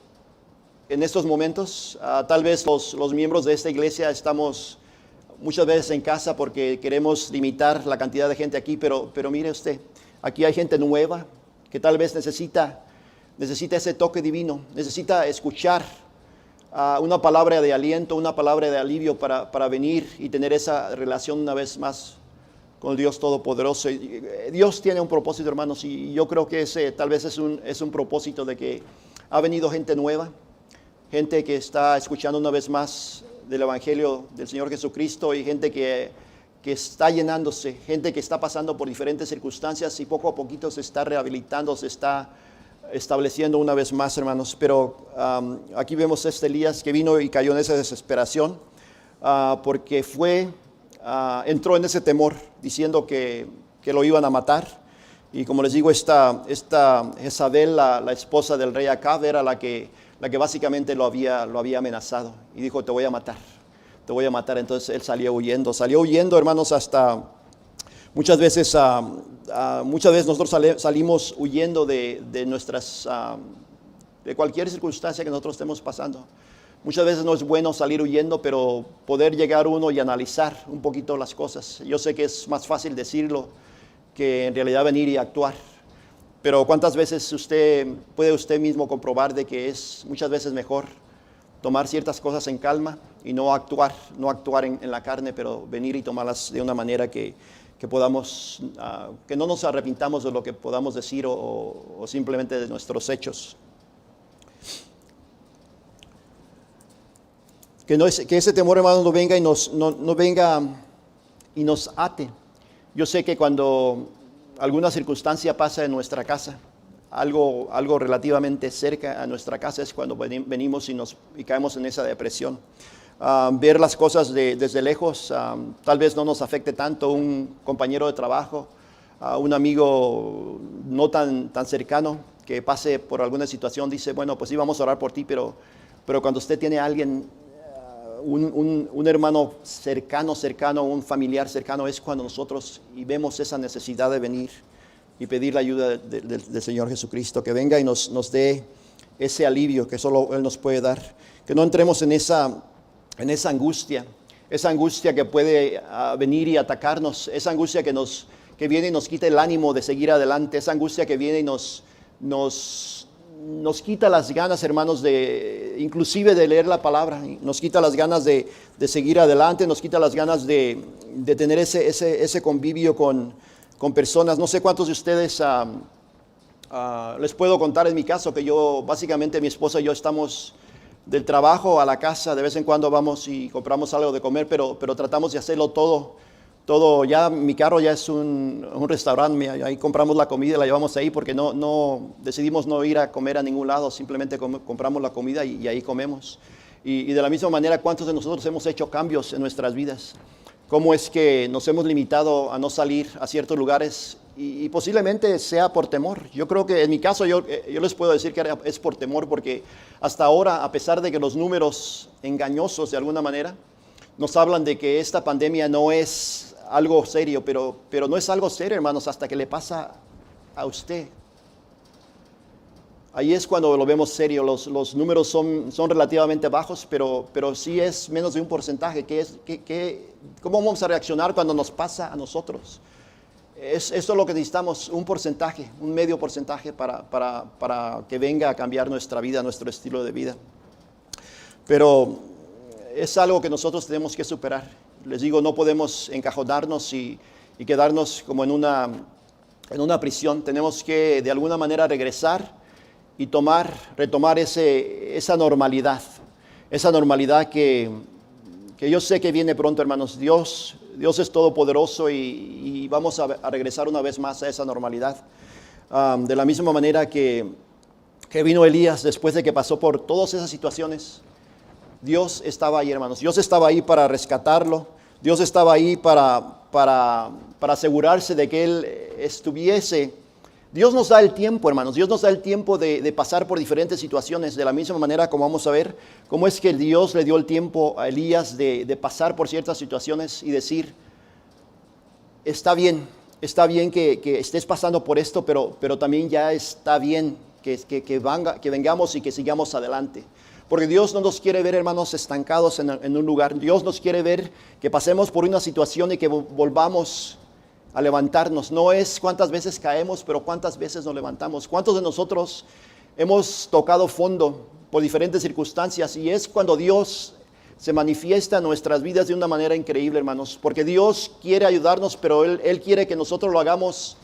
en estos momentos? Tal vez los miembros de esta iglesia estamos muchas veces en casa porque queremos limitar la cantidad de gente aquí, pero mire usted, aquí hay gente nueva que tal vez necesita ese toque divino, necesita escuchar una palabra de aliento, una palabra de alivio para venir y tener esa relación una vez más con el Dios Todopoderoso. Dios tiene un propósito, hermanos, y yo creo que ese tal vez es un propósito de que ha venido gente nueva, gente que está escuchando una vez más del Evangelio del Señor Jesucristo, y gente que está llenándose, gente que está pasando por diferentes circunstancias y poco a poquito se está rehabilitando, se está estableciendo una vez más, hermanos. Pero aquí vemos a este Elías que vino y cayó en esa desesperación porque fue entró en ese temor diciendo que lo iban a matar. Y como les digo, esta Jezabel, la esposa del rey Acab, era la que básicamente lo había amenazado. Y dijo, te voy a matar. Entonces él salió huyendo, hermanos, hasta muchas veces nosotros salimos huyendo de cualquier circunstancia que nosotros estemos pasando. Muchas veces no es bueno salir huyendo, pero poder llegar uno y analizar un poquito las cosas. Yo sé que es más fácil decirlo que en realidad venir y actuar. Pero ¿cuántas veces puede usted mismo comprobar de que es muchas veces mejor tomar ciertas cosas en calma y no actuar en la carne, pero venir y tomarlas de una manera que podamos, que no nos arrepintamos de lo que podamos decir o simplemente de nuestros hechos? Que ese temor, hermanos, no venga y nos ate. Yo sé que cuando alguna circunstancia pasa en nuestra casa, algo relativamente cerca a nuestra casa, es cuando venimos y caemos en esa depresión. Ver las cosas desde lejos, tal vez no nos afecte tanto. Un compañero de trabajo, un amigo no tan cercano que pase por alguna situación, dice, bueno, pues sí, vamos a orar por ti, pero cuando usted tiene a alguien, un hermano cercano, un familiar cercano, es cuando nosotros vemos esa necesidad de venir y pedir la ayuda del Señor Jesucristo, que venga y nos dé ese alivio que solo Él nos puede dar. Que no entremos en esa angustia que puede venir y atacarnos, esa angustia que viene y nos quita el ánimo de seguir adelante, esa angustia que viene y nos quita las ganas, hermanos, inclusive de leer la palabra, nos quita las ganas de seguir adelante, nos quita las ganas de tener ese convivio con personas. No sé cuántos de ustedes, les puedo contar en mi caso, que yo, básicamente mi esposa y yo estamos del trabajo a la casa, de vez en cuando vamos y compramos algo de comer, pero tratamos de hacerlo todo, ya mi carro ya es un restaurante, ahí compramos la comida y la llevamos ahí porque no decidimos no ir a comer a ningún lado, simplemente compramos la comida y ahí comemos. Y de la misma manera, ¿cuántos de nosotros hemos hecho cambios en nuestras vidas? ¿Cómo es que nos hemos limitado a no salir a ciertos lugares? Y posiblemente sea por temor. Yo creo que en mi caso yo les puedo decir que es por temor, porque hasta ahora, a pesar de que los números engañosos de alguna manera nos hablan de que esta pandemia no es algo serio, pero no es algo serio, hermanos, hasta que le pasa a usted. Ahí es cuando lo vemos serio. Los números son relativamente bajos, pero sí es menos de un porcentaje. ¿Cómo vamos a reaccionar cuando nos pasa a nosotros? Esto es lo que necesitamos, un porcentaje, un medio porcentaje para que venga a cambiar nuestra vida, nuestro estilo de vida. Pero es algo que nosotros tenemos que superar. Les digo, no podemos encajonarnos y quedarnos como en una prisión. Tenemos que de alguna manera regresar y retomar esa normalidad que yo sé que viene pronto, hermanos. Dios es todopoderoso y vamos a regresar una vez más a esa normalidad. De la misma manera que vino Elías después de que pasó por todas esas situaciones, Dios estaba ahí, hermanos. Dios estaba ahí para rescatarlo. Dios estaba ahí para asegurarse de que él estuviese. Dios nos da el tiempo, hermanos. Dios nos da el tiempo de pasar por diferentes situaciones. De la misma manera como vamos a ver cómo es que Dios le dio el tiempo a Elías de pasar por ciertas situaciones y decir, está bien que estés pasando por esto, pero también ya está bien que vengamos y que sigamos adelante. Porque Dios no nos quiere ver, hermanos, estancados en un lugar. Dios nos quiere ver que pasemos por una situación y que volvamos a levantarnos. No es cuántas veces caemos, pero cuántas veces nos levantamos. ¿Cuántos de nosotros hemos tocado fondo por diferentes circunstancias? Y es cuando Dios se manifiesta en nuestras vidas de una manera increíble, hermanos. Porque Dios quiere ayudarnos, pero Él quiere que nosotros lo hagamos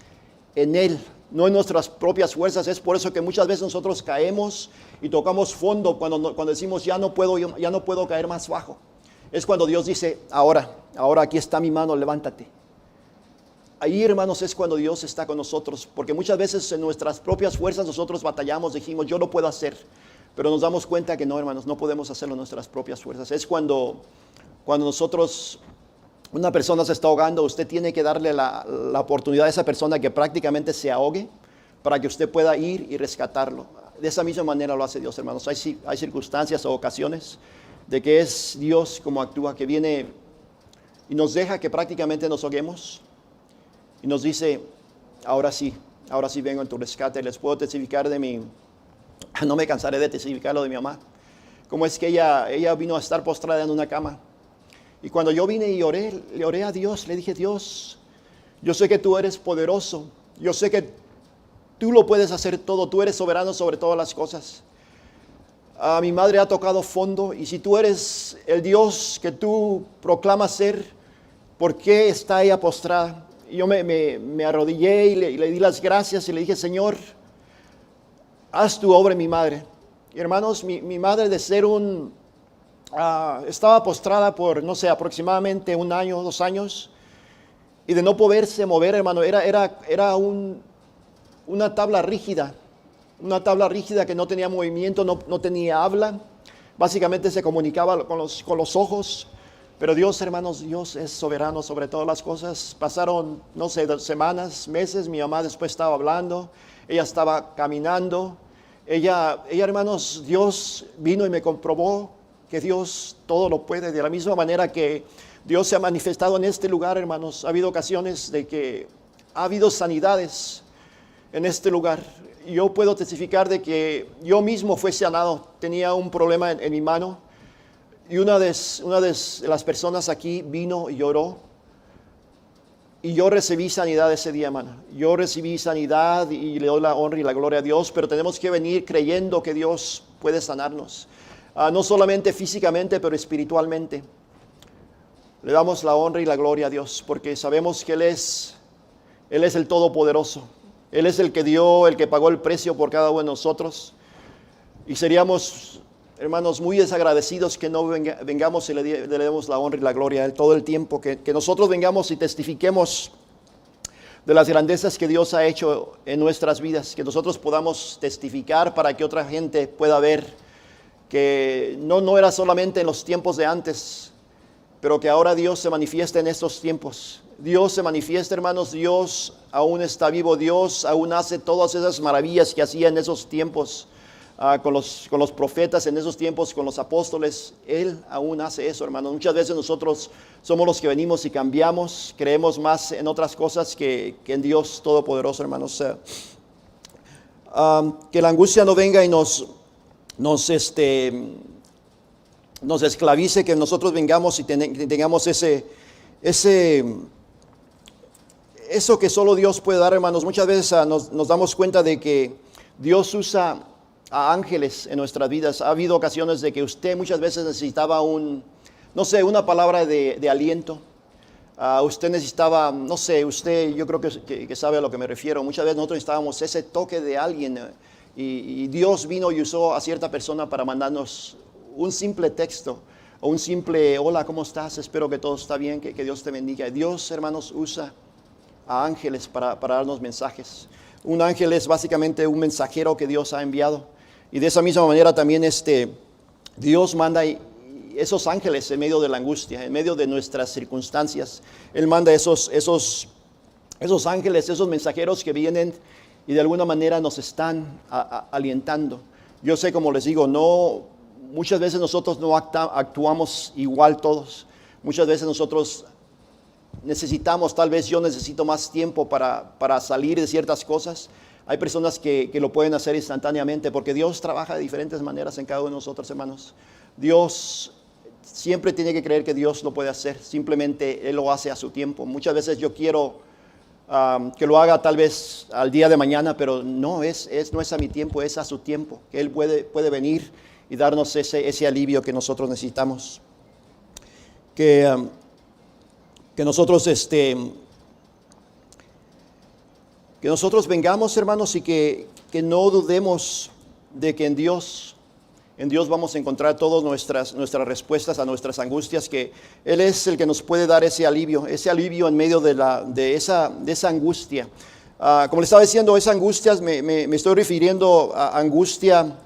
en Él, no en nuestras propias fuerzas. Es por eso que muchas veces nosotros caemos y tocamos fondo cuando decimos ya no puedo caer más bajo. Es cuando Dios dice, ahora aquí está mi mano, levántate. Ahí, hermanos, es cuando Dios está con nosotros, porque muchas veces en nuestras propias fuerzas nosotros batallamos, dijimos yo lo puedo hacer, pero nos damos cuenta que no, hermanos, no podemos hacerlo en nuestras propias fuerzas. Es cuando nosotros una persona se está ahogando, usted tiene que darle la oportunidad a esa persona que prácticamente se ahogue para que usted pueda ir y rescatarlo. De esa misma manera lo hace Dios, hermanos. Hay circunstancias o ocasiones de que es Dios como actúa, que viene y nos deja que prácticamente nos ahoguemos y nos dice, ahora sí vengo en tu rescate. Les puedo testificar no me cansaré de testificar lo de mi mamá, como es que ella vino a estar postrada en una cama. Y cuando yo vine y le oré a Dios, le dije, Dios, yo sé que tú eres poderoso, yo sé que tú lo puedes hacer todo, tú eres soberano sobre todas las cosas. A mi madre ha tocado fondo, y si tú eres el Dios que tú proclamas ser, ¿por qué está ella postrada? Y yo me arrodillé y le di las gracias y le dije, Señor, haz tu obra en mi madre. Y hermanos, mi madre de ser estaba postrada por, no sé, aproximadamente 1 año, 2 años, y de no poderse mover, hermano, era una tabla rígida que no tenía movimiento, no tenía habla, básicamente se comunicaba con los ojos. Pero Dios, hermanos, Dios es soberano sobre todas las cosas. Pasaron, no sé, 2 semanas, meses, mi mamá después estaba hablando, ella estaba caminando, ella, hermanos, Dios vino y me comprobó que Dios todo lo puede. De la misma manera que Dios se ha manifestado en este lugar, hermanos, ha habido ocasiones de que ha habido sanidades en este lugar. Yo puedo testificar de que yo mismo fui sanado. Tenía un problema en mi mano, y una de las personas aquí vino y lloró, y yo recibí sanidad ese día, hermano. Yo recibí sanidad y le doy la honra y la gloria a Dios, pero tenemos que venir creyendo que Dios puede sanarnos, no solamente físicamente, pero espiritualmente. Le damos la honra y la gloria a Dios, porque sabemos que Él es el Todopoderoso. Él es el que pagó el precio por cada uno de nosotros. Y seríamos, hermanos, muy desagradecidos que no vengamos y le demos la honra y la gloria a Él todo el tiempo. Que nosotros vengamos y testifiquemos de las grandezas que Dios ha hecho en nuestras vidas. Que nosotros podamos testificar para que otra gente pueda ver que no era solamente en los tiempos de antes, pero que ahora Dios se manifiesta en estos tiempos. Dios se manifiesta, hermanos. Dios aún está vivo. Dios aún hace todas esas maravillas que hacía en esos tiempos con los profetas, en esos tiempos con los apóstoles. Él aún hace eso, hermanos. Muchas veces nosotros somos los que venimos y cambiamos, creemos más en otras cosas que en Dios Todopoderoso, hermanos. Que la angustia no venga y nos esclavice, que nosotros vengamos y tengamos eso que solo Dios puede dar, hermanos. Muchas veces nos damos cuenta de que Dios usa a ángeles en nuestras vidas. Ha habido ocasiones de que usted muchas veces necesitaba una palabra de aliento. Usted necesitaba, no sé, yo creo que sabe a lo que me refiero. Muchas veces nosotros necesitábamos ese toque de alguien, y Dios vino y usó a cierta persona para mandarnos un simple texto o un simple hola, ¿cómo estás? Espero que todo está bien, que Dios te bendiga. Dios, hermanos, usa a ángeles para darnos mensajes. Un ángel es básicamente un mensajero que Dios ha enviado, y de esa misma manera también Dios manda esos ángeles en medio de la angustia, en medio de nuestras circunstancias. Él manda esos ángeles, esos mensajeros que vienen y de alguna manera nos están alientando. Yo sé, como les digo, muchas veces nosotros no actuamos igual todos. Muchas veces nosotros necesitamos, tal vez yo necesito más tiempo para salir de ciertas cosas. Hay personas que lo pueden hacer instantáneamente, porque Dios trabaja de diferentes maneras en cada uno de nosotros, hermanos. Dios siempre tiene que creer que Dios lo puede hacer, simplemente Él lo hace a su tiempo. Muchas veces yo quiero que lo haga tal vez al día de mañana, pero no es a mi tiempo, es a su tiempo, que Él puede venir y darnos ese alivio que nosotros necesitamos. Que nosotros vengamos, hermanos, y que no dudemos de que en Dios vamos a encontrar todas nuestras respuestas a nuestras angustias, que Él es el que nos puede dar ese alivio en medio de esa angustia. Como le estaba diciendo, esa angustia, me estoy refiriendo a angustia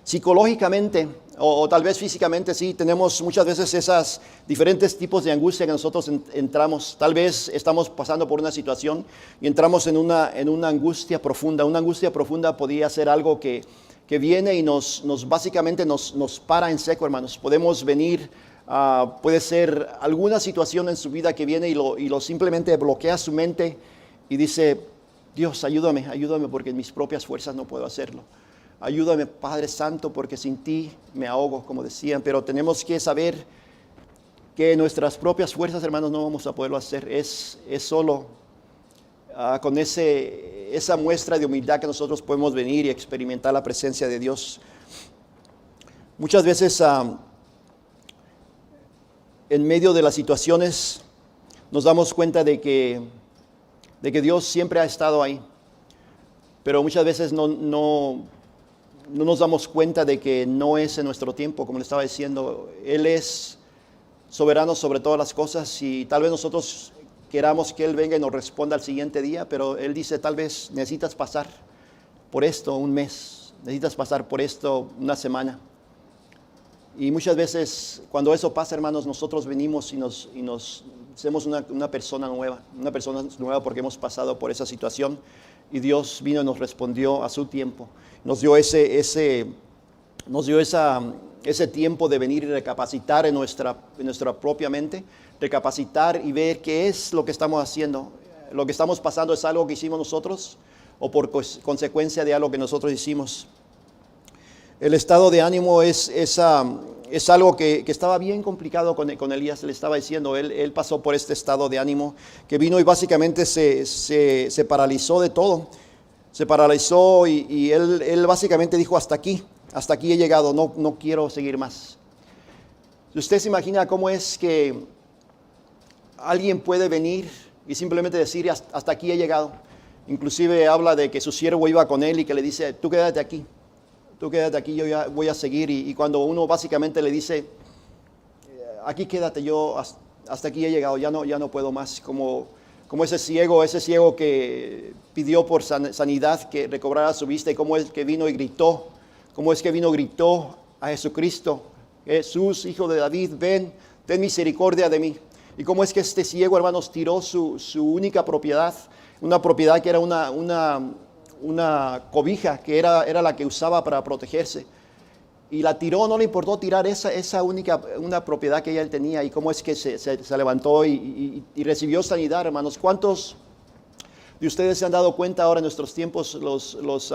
psicológicamente. o tal vez físicamente sí, tenemos muchas veces esos diferentes tipos de angustia que nosotros entramos. Tal vez estamos pasando por una situación y entramos en una angustia profunda. Una angustia profunda podría ser algo que viene y básicamente nos para en seco, hermanos. Podemos venir, puede ser alguna situación en su vida que viene y lo simplemente bloquea su mente y dice: Dios, ayúdame porque en mis propias fuerzas no puedo hacerlo. Ayúdame, Padre Santo, porque sin ti me ahogo, como decían. Pero tenemos que saber que nuestras propias fuerzas, hermanos, no vamos a poderlo hacer. Es solo con esa muestra de humildad que nosotros podemos venir y experimentar la presencia de Dios. Muchas veces en medio de las situaciones nos damos cuenta de que Dios siempre ha estado ahí. Pero muchas veces no nos damos cuenta de que no es en nuestro tiempo, como le estaba diciendo. Él es soberano sobre todas las cosas y tal vez nosotros queramos que Él venga y nos responda al siguiente día, pero Él dice: tal vez necesitas pasar por esto un mes, necesitas pasar por esto una semana. Y muchas veces cuando eso pasa, hermanos, nosotros venimos y nos hacemos una persona nueva porque hemos pasado por esa situación y Dios vino y nos respondió a su tiempo. Nos dio ese tiempo de venir y recapacitar en nuestra propia mente, recapacitar y ver qué es lo que estamos haciendo. Lo que estamos pasando es algo que hicimos nosotros o por consecuencia de algo que nosotros hicimos. El estado de ánimo es algo que estaba bien complicado con Elías. Le estaba diciendo, él pasó por este estado de ánimo que vino y básicamente se paralizó de todo. Se paralizó y él básicamente dijo: hasta aquí he llegado, no quiero seguir más. ¿Usted se imagina cómo es que alguien puede venir y simplemente decir: hasta aquí he llegado? Inclusive habla de que su siervo iba con él y que le dice: tú quédate aquí, yo ya voy a seguir. Y cuando uno básicamente le dice: aquí quédate, yo hasta aquí he llegado, ya no puedo más, como ese ciego que pidió por sanidad que recobrara su vista, y cómo es que vino y gritó a Jesucristo: Jesús, Hijo de David, ven, ten misericordia de mí. Y cómo es que este ciego, hermanos, tiró su única propiedad, una propiedad que era una cobija, que era la que usaba para protegerse. Y la tiró, no le importó tirar esa una propiedad que él tenía. Y cómo es que se levantó y recibió sanidad, hermanos. ¿Cuántos de ustedes se han dado cuenta ahora en nuestros tiempos, los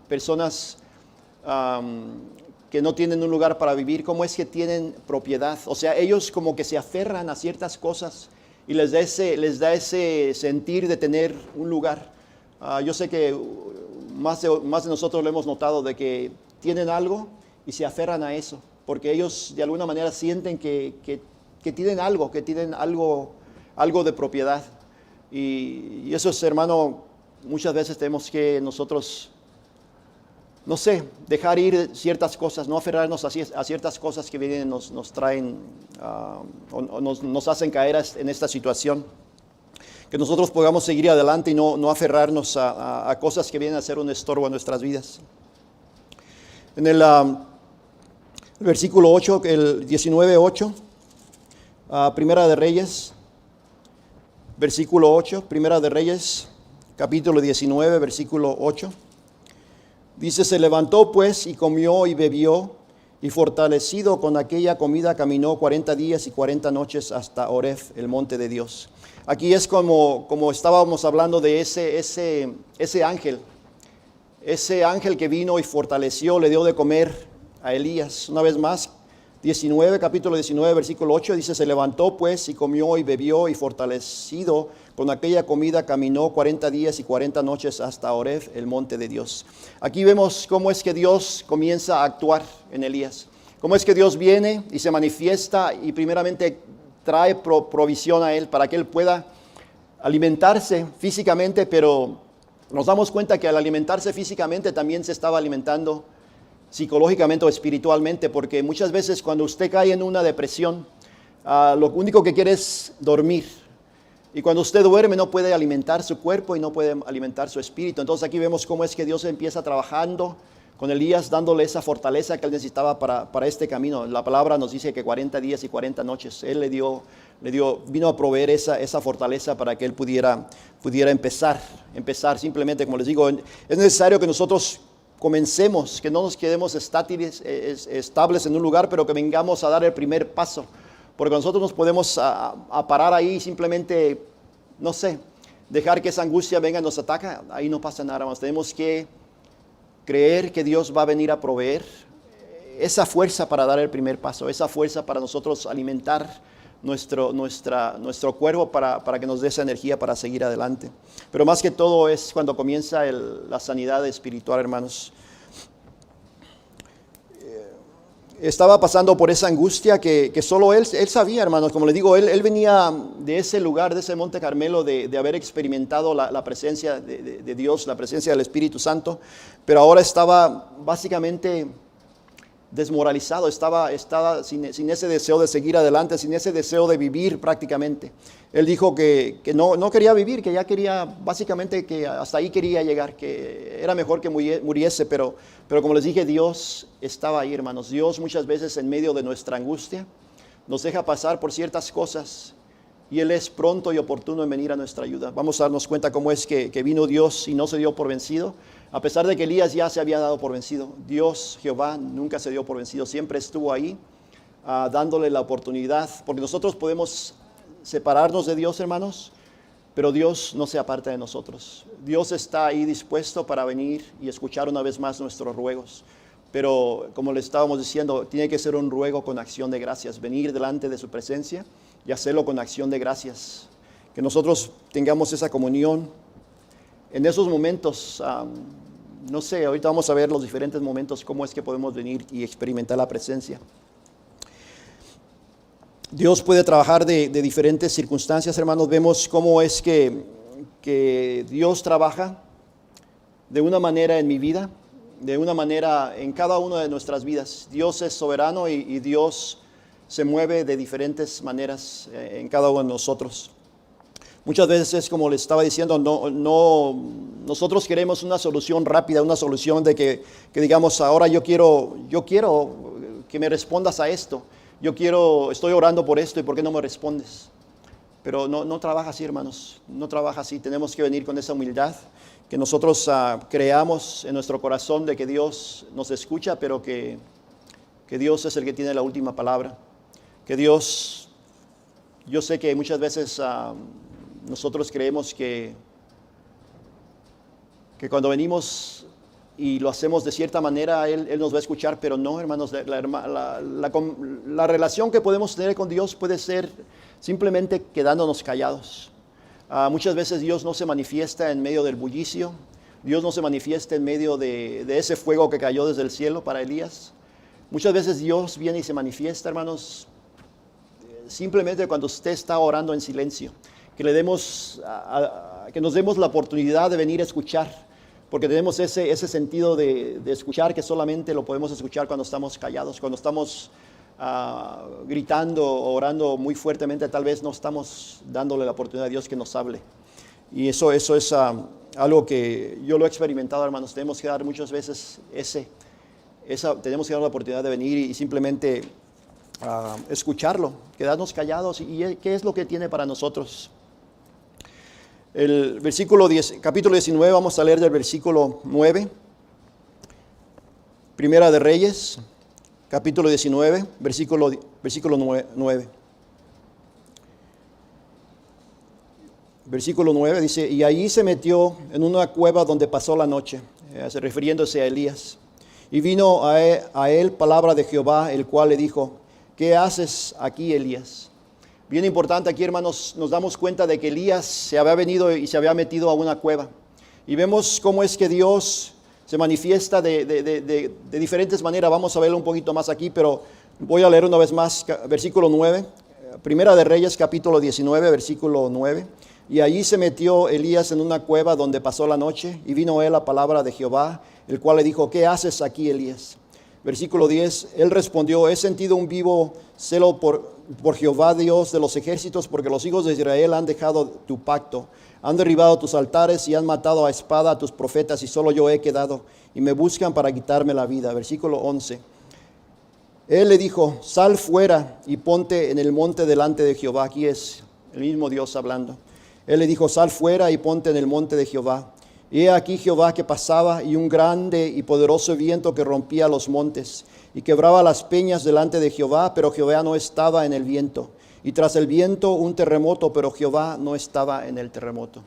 personas que no tienen un lugar para vivir, cómo es que tienen propiedad? O sea, ellos como que se aferran a ciertas cosas y les da ese sentir de tener un lugar. Yo sé que más de nosotros lo hemos notado, de que tienen algo y se aferran a eso, porque ellos de alguna manera sienten que tienen algo, algo de propiedad. Y eso es, hermano, muchas veces tenemos que nosotros, no sé, dejar ir ciertas cosas, no aferrarnos a ciertas cosas que vienen, nos traen, o nos hacen caer en esta situación. Que nosotros podamos seguir adelante y no aferrarnos a cosas que vienen a ser un estorbo en nuestras vidas. En el versículo 8, el 19:8, Primera de Reyes, versículo 8, Primera de Reyes, capítulo 19, versículo 8. Dice: se levantó pues y comió y bebió, y fortalecido con aquella comida caminó 40 días y 40 noches hasta Horeb, el monte de Dios. Aquí es como estábamos hablando de ese ángel que vino y fortaleció, le dio de comer a Elías. Una vez más, capítulo 19, versículo 8, dice: se levantó pues y comió y bebió, y fortalecido con aquella comida caminó 40 días y 40 noches hasta Horeb, el monte de Dios. Aquí vemos cómo es que Dios comienza a actuar en Elías. Cómo es que Dios viene y se manifiesta y primeramente trae provisión a él para que él pueda alimentarse físicamente, pero nos damos cuenta que al alimentarse físicamente también se estaba alimentando psicológicamente o espiritualmente, porque muchas veces cuando usted cae en una depresión, lo único que quiere es dormir. Y cuando usted duerme no puede alimentar su cuerpo y no puede alimentar su espíritu. Entonces aquí vemos cómo es que Dios empieza trabajando con Elías dándole esa fortaleza que él necesitaba para este camino. La palabra nos dice que 40 días y 40 noches. Él vino a proveer esa fortaleza para que él pudiera empezar simplemente, como les digo, es necesario que nosotros comencemos, que no nos quedemos estables en un lugar, pero que vengamos a dar el primer paso. Porque nosotros nos podemos a parar ahí simplemente, no sé, dejar que esa angustia venga y nos ataca, ahí no pasa nada más. Tenemos que creer que Dios va a venir a proveer esa fuerza para dar el primer paso, esa fuerza para nosotros alimentar nuestro cuerpo para que nos dé esa energía para seguir adelante. Pero más que todo es cuando comienza la sanidad espiritual, hermanos. Estaba pasando por esa angustia que solo él sabía, hermanos. Como les digo, él venía de ese lugar, de ese Monte Carmelo, de haber experimentado la presencia de Dios, la presencia del Espíritu Santo, pero ahora estaba básicamente desmoralizado, estaba sin ese deseo de seguir adelante, sin ese deseo de vivir prácticamente. Él dijo que no quería vivir, que ya quería, básicamente que hasta ahí quería llegar, que era mejor que muriese, pero como les dije, Dios estaba ahí, hermanos. Dios muchas veces en medio de nuestra angustia nos deja pasar por ciertas cosas y Él es pronto y oportuno en venir a nuestra ayuda. Vamos a darnos cuenta cómo es que vino Dios y no se dio por vencido. A pesar de que Elías ya se había dado por vencido, Dios, Jehová, nunca se dio por vencido, siempre estuvo ahí dándole la oportunidad, porque nosotros podemos separarnos de Dios, hermanos, pero Dios no se aparta de nosotros. Dios está ahí dispuesto para venir y escuchar una vez más nuestros ruegos, pero como le estábamos diciendo, tiene que ser un ruego con acción de gracias, venir delante de su presencia y hacerlo con acción de gracias, que nosotros tengamos esa comunión. En esos momentos, no sé, ahorita vamos a ver los diferentes momentos, cómo es que podemos venir y experimentar la presencia. Dios puede trabajar de diferentes circunstancias, hermanos. Vemos cómo es que Dios trabaja de una manera en mi vida, de una manera en cada una de nuestras vidas. Dios es soberano y Dios se mueve de diferentes maneras en cada uno de nosotros. Muchas veces, como les estaba diciendo, nosotros queremos una solución rápida, una solución de que digamos, ahora yo quiero que me respondas a esto. Estoy orando por esto y ¿por qué no me respondes? Pero no trabaja así, hermanos, no trabaja así. Tenemos que venir con esa humildad, que nosotros creamos en nuestro corazón de que Dios nos escucha, pero que Dios es el que tiene la última palabra. Que Dios, yo sé que muchas veces nosotros creemos que cuando venimos y lo hacemos de cierta manera, Él nos va a escuchar, pero no, hermanos, la relación que podemos tener con Dios puede ser simplemente quedándonos callados. Muchas veces Dios no se manifiesta en medio del bullicio, Dios no se manifiesta en medio de ese fuego que cayó desde el cielo para Elías. Muchas veces Dios viene y se manifiesta, hermanos, simplemente cuando usted está orando en silencio, que nos demos la oportunidad de venir a escuchar. Porque tenemos ese sentido de escuchar que solamente lo podemos escuchar cuando estamos callados, cuando estamos gritando o orando muy fuertemente, tal vez no estamos dándole la oportunidad a Dios que nos hable. Y eso es algo que yo lo he experimentado, hermanos. Tenemos que dar muchas veces tenemos que dar la oportunidad de venir y simplemente escucharlo, quedarnos callados y qué es lo que tiene para nosotros. El capítulo 19, vamos a leer del versículo 9. Primera de Reyes, capítulo 19, versículo 9. Versículo 9 dice, y allí se metió en una cueva donde pasó la noche, refiriéndose a Elías. Y vino a él palabra de Jehová, el cual le dijo, ¿qué haces aquí, Elías? Bien importante aquí, hermanos, nos damos cuenta de que Elías se había venido y se había metido a una cueva. Y vemos cómo es que Dios se manifiesta de diferentes maneras. Vamos a verlo un poquito más aquí, pero voy a leer una vez más, versículo 9. Primera de Reyes, capítulo 19, versículo 9. Y allí se metió Elías en una cueva donde pasó la noche, y vino él a palabra de Jehová, el cual le dijo, ¿qué haces aquí, Elías? Versículo 10, él respondió, he sentido un vivo celo por Jehová Dios de los ejércitos, porque los hijos de Israel han dejado tu pacto, Han derribado tus altares y han matado a espada a tus profetas, y solo yo he quedado, y me buscan para quitarme la vida. Versículo 11. Él le dijo, sal fuera y ponte en el monte delante de Jehová. Aquí es el mismo Dios hablando. Él le dijo, sal fuera y ponte en el monte de Jehová. Y he aquí Jehová que pasaba, y un grande y poderoso viento que rompía los montes y quebraba las peñas delante de Jehová, pero Jehová no estaba en el viento. Y tras el viento un terremoto, pero Jehová no estaba en el terremoto.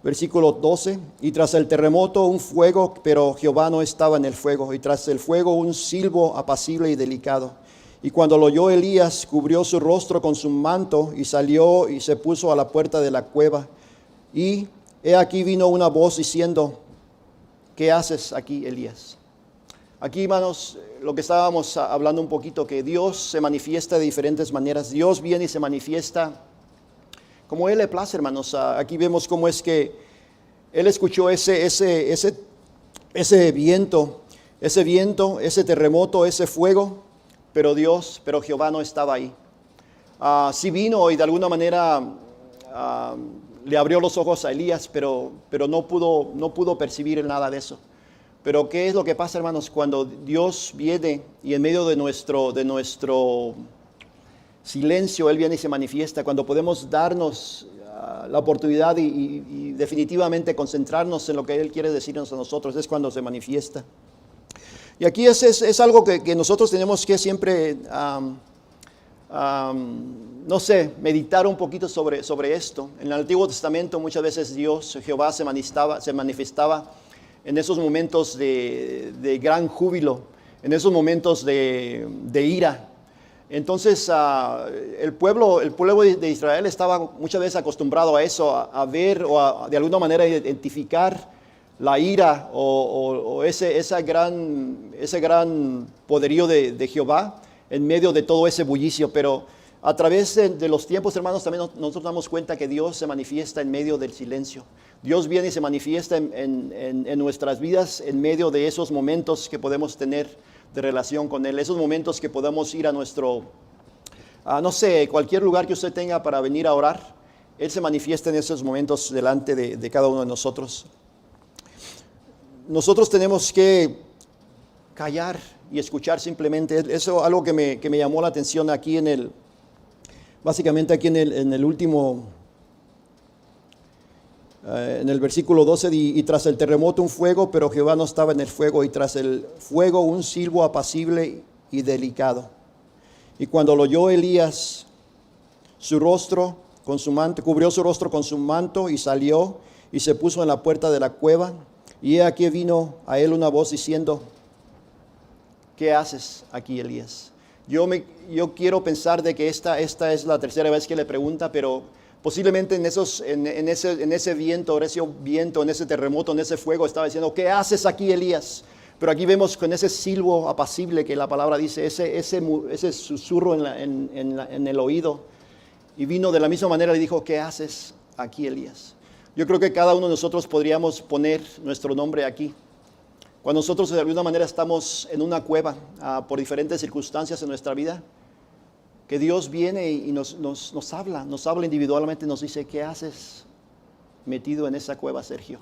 Versículo 12, y tras el terremoto un fuego, pero Jehová no estaba en el fuego. Y tras el fuego un silbo apacible y delicado. Y cuando lo oyó Elías, cubrió su rostro con su manto y salió y se puso a la puerta de la cueva. Y he aquí vino una voz diciendo, ¿qué haces aquí, Elías? Aquí, hermanos, lo que estábamos hablando un poquito, que Dios se manifiesta de diferentes maneras. Dios viene y se manifiesta como Él le place, hermanos. Aquí vemos cómo es que Él escuchó ese viento, ese terremoto, ese fuego, pero Jehová no estaba ahí. Sí vino y de alguna manera le abrió los ojos a Elías, pero no pudo percibir nada de eso. Pero ¿qué es lo que pasa, hermanos, cuando Dios viene y en medio de nuestro silencio Él viene y se manifiesta? Cuando podemos darnos la oportunidad y definitivamente concentrarnos en lo que Él quiere decirnos a nosotros, es cuando se manifiesta. Y aquí es algo que nosotros tenemos que siempre, meditar un poquito sobre esto. En el Antiguo Testamento muchas veces Jehová se manifestaba en esos momentos de gran júbilo, en esos momentos de ira. Entonces el pueblo de Israel estaba muchas veces acostumbrado a eso, a ver o de alguna manera identificar la ira o ese gran poderío de Jehová en medio de todo ese bullicio. Pero a través de los tiempos, hermanos, también nosotros damos cuenta que Dios se manifiesta en medio del silencio. Dios viene y se manifiesta en nuestras vidas en medio de esos momentos que podemos tener de relación con Él, esos momentos que podemos ir a cualquier lugar que usted tenga para venir a orar. Él se manifiesta en esos momentos delante de cada uno de nosotros. Nosotros tenemos que callar y escuchar simplemente. Eso es algo que me llamó la atención aquí básicamente aquí en el último, en el versículo 12, y tras el terremoto un fuego, pero Jehová no estaba en el fuego, y tras el fuego un silbo apacible y delicado. Y cuando lo oyó Elías, cubrió su rostro con su manto y salió y se puso en la puerta de la cueva. Y aquí vino a él una voz diciendo, ¿qué haces aquí, Elías? Yo quiero pensar de que esta es la tercera vez que le pregunta, pero posiblemente en ese viento, en ese terremoto, en ese fuego, estaba diciendo, ¿qué haces aquí, Elías? Pero aquí vemos con ese silbo apacible que la palabra dice, ese susurro en el oído. Y vino de la misma manera y dijo, ¿qué haces aquí, Elías? Yo creo que cada uno de nosotros podríamos poner nuestro nombre aquí. Cuando nosotros de alguna manera estamos en una cueva por diferentes circunstancias en nuestra vida, que Dios viene y nos habla individualmente, nos dice, ¿qué haces metido en esa cueva, Sergio?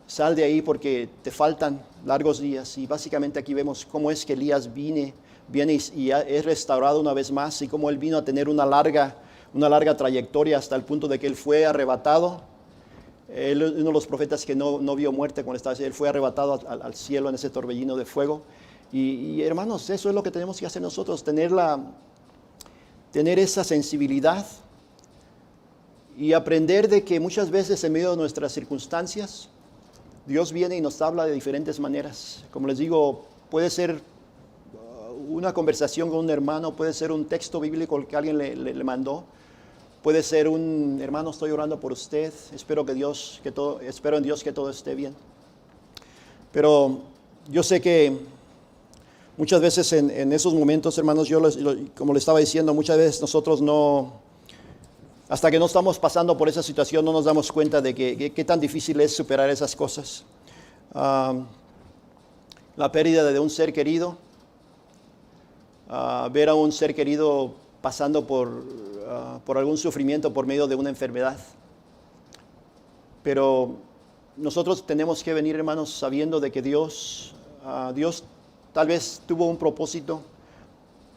Sal de ahí porque te faltan largos días. Y básicamente aquí vemos cómo es que Elías viene y es restaurado una vez más, y cómo él vino a tener una larga trayectoria hasta el punto de que él fue arrebatado. Él es uno de los profetas que no vio muerte cuando estaba, él fue arrebatado al cielo en ese torbellino de fuego. Y hermanos, eso es lo que tenemos que hacer nosotros, tener esa sensibilidad y aprender de que muchas veces en medio de nuestras circunstancias Dios viene y nos habla de diferentes maneras. Como les digo, puede ser una conversación con un hermano, puede ser un texto bíblico que alguien le mandó, puede ser hermano, estoy orando por usted, espero en Dios que todo esté bien. Pero yo sé que muchas veces en esos momentos, hermanos, como les estaba diciendo, muchas veces nosotros hasta que no estamos pasando por esa situación, no nos damos cuenta de qué tan difícil es superar esas cosas. La pérdida de un ser querido, ver a un ser querido pasando por algún sufrimiento por medio de una enfermedad. Pero nosotros tenemos que venir, hermanos, sabiendo de que Dios tal vez tuvo un propósito.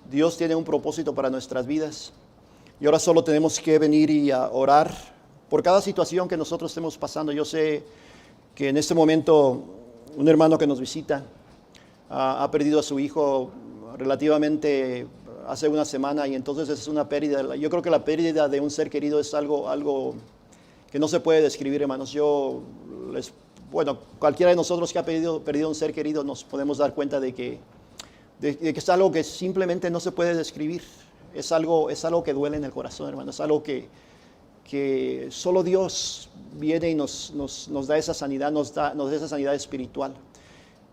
Dios tiene un propósito para nuestras vidas. Y ahora solo tenemos que venir y orar por cada situación que nosotros estemos pasando. Yo sé que en este momento un hermano que nos visita ha perdido a su hijo relativamente hace una semana, y entonces es una pérdida. Yo creo que la pérdida de un ser querido es algo que no se puede describir, hermanos. Cualquiera de nosotros que ha perdido un ser querido nos podemos dar cuenta de que es algo que simplemente no se puede describir. Es algo que duele en el corazón, hermano. Es algo que solo Dios viene y nos da esa sanidad, nos da esa sanidad espiritual.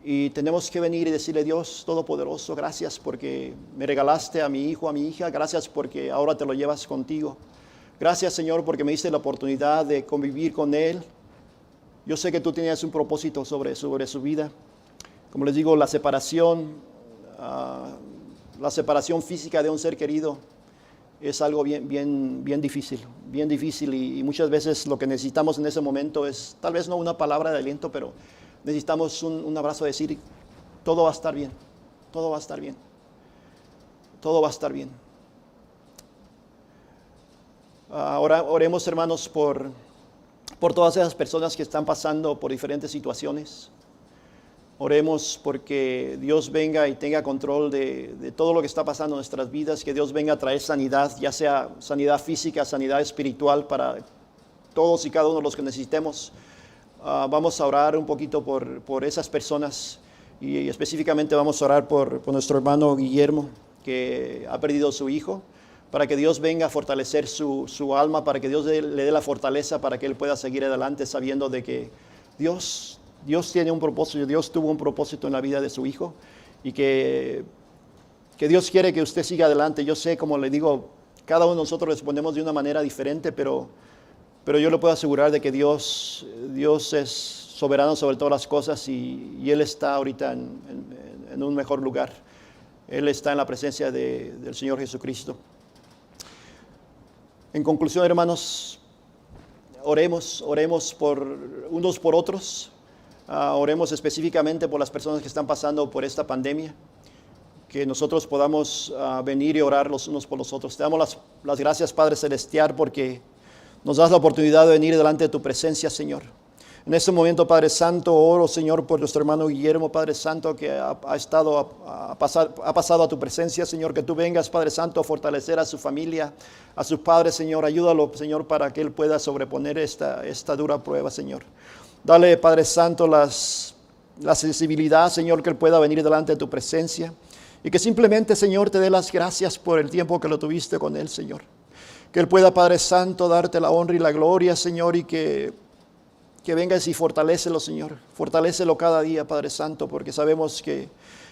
Y tenemos que venir y decirle: Dios Todopoderoso, gracias porque me regalaste a mi hijo, a mi hija. Gracias porque ahora te lo llevas contigo. Gracias, Señor, porque me diste la oportunidad de convivir con él. Yo sé que tú tenías un propósito sobre su vida. Como les digo, la separación física de un ser querido es algo bien difícil, y muchas veces lo que necesitamos en ese momento es tal vez no una palabra de aliento, pero necesitamos un abrazo, de decir: todo va a estar bien, todo va a estar bien, todo va a estar bien. Ahora oremos, hermanos, por todas esas personas que están pasando por diferentes situaciones. Oremos porque Dios venga y tenga control de todo lo que está pasando en nuestras vidas, que Dios venga a traer sanidad, ya sea sanidad física, sanidad espiritual, para todos y cada uno de los que necesitemos. Vamos a orar un poquito por esas personas, y específicamente vamos a orar por nuestro hermano Guillermo, que ha perdido a su hijo, para que Dios venga a fortalecer su alma, para que Dios le dé la fortaleza para que él pueda seguir adelante, sabiendo de que Dios tiene un propósito. Dios tuvo un propósito en la vida de su hijo, y que Dios quiere que usted siga adelante. Yo sé, como le digo, cada uno de nosotros respondemos de una manera diferente, pero yo le puedo asegurar de que Dios es soberano sobre todas las cosas, y Él está ahorita en un mejor lugar. Él está en la presencia del Señor Jesucristo. En conclusión, hermanos, oremos unos por otros. Oremos específicamente por las personas que están pasando por esta pandemia, que nosotros podamos venir y orar los unos por los otros. Te damos las gracias, Padre Celestial, porque nos das la oportunidad de venir delante de tu presencia, Señor. En este momento, Padre Santo, oro, Señor, por nuestro hermano Guillermo, Padre Santo, que ha pasado a tu presencia, Señor. Que tú vengas, Padre Santo, a fortalecer a su familia, a su padre, Señor. Ayúdalo, Señor, para que él pueda sobreponer esta dura prueba, Señor. Dale, Padre Santo, la sensibilidad, Señor, que él pueda venir delante de tu presencia, y que simplemente, Señor, te dé las gracias por el tiempo que lo tuviste con él, Señor. Que él pueda, Padre Santo, darte la honra y la gloria, Señor, y que vengas y fortalécelo, Señor. Fortalécelo cada día, Padre Santo, porque sabemos que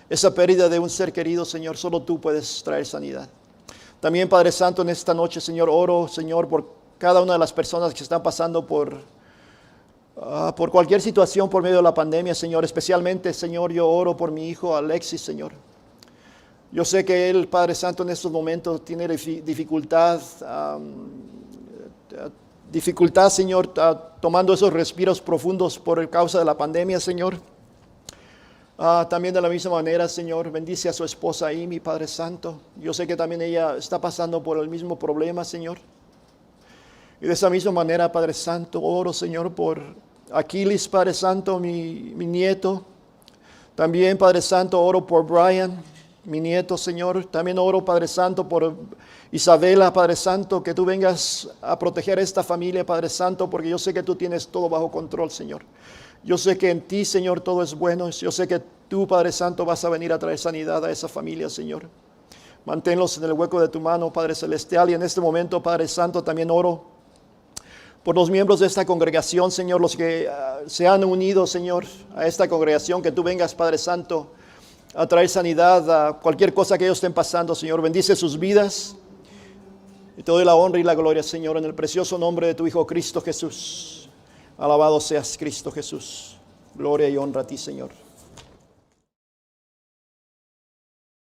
esa pérdida de un ser querido, Señor, solo tú puedes traer sanidad. También, Padre Santo, en esta noche, Señor, oro, Señor, por cada una de las personas que están pasando por cualquier situación por medio de la pandemia, Señor. Especialmente, Señor, yo oro por mi hijo Alexis, Señor. Yo sé que él, Padre Santo, en estos momentos tiene dificultad, Señor, tomando esos respiros profundos por causa de la pandemia, Señor. También de la misma manera, Señor, bendice a su esposa ahí, mi Padre Santo. Yo sé que también ella está pasando por el mismo problema, Señor. Y de esa misma manera, Padre Santo, oro, Señor, por Aquiles, Padre Santo, mi nieto. También, Padre Santo, oro por Brian, mi nieto, Señor. También oro, Padre Santo, por Isabela, Padre Santo, que tú vengas a proteger a esta familia, Padre Santo, porque yo sé que tú tienes todo bajo control, Señor. Yo sé que en ti, Señor, todo es bueno. Yo sé que tú, Padre Santo, vas a venir a traer sanidad a esa familia, Señor. Manténlos en el hueco de tu mano, Padre Celestial. Y en este momento, Padre Santo, también oro por los miembros de esta congregación, Señor, los que se han unido, Señor, a esta congregación. Que tú vengas, Padre Santo, a traer sanidad a cualquier cosa que ellos estén pasando, Señor. Bendice sus vidas. Y te doy la honra y la gloria, Señor, en el precioso nombre de tu Hijo Cristo Jesús. Alabado seas, Cristo Jesús. Gloria y honra a ti, Señor.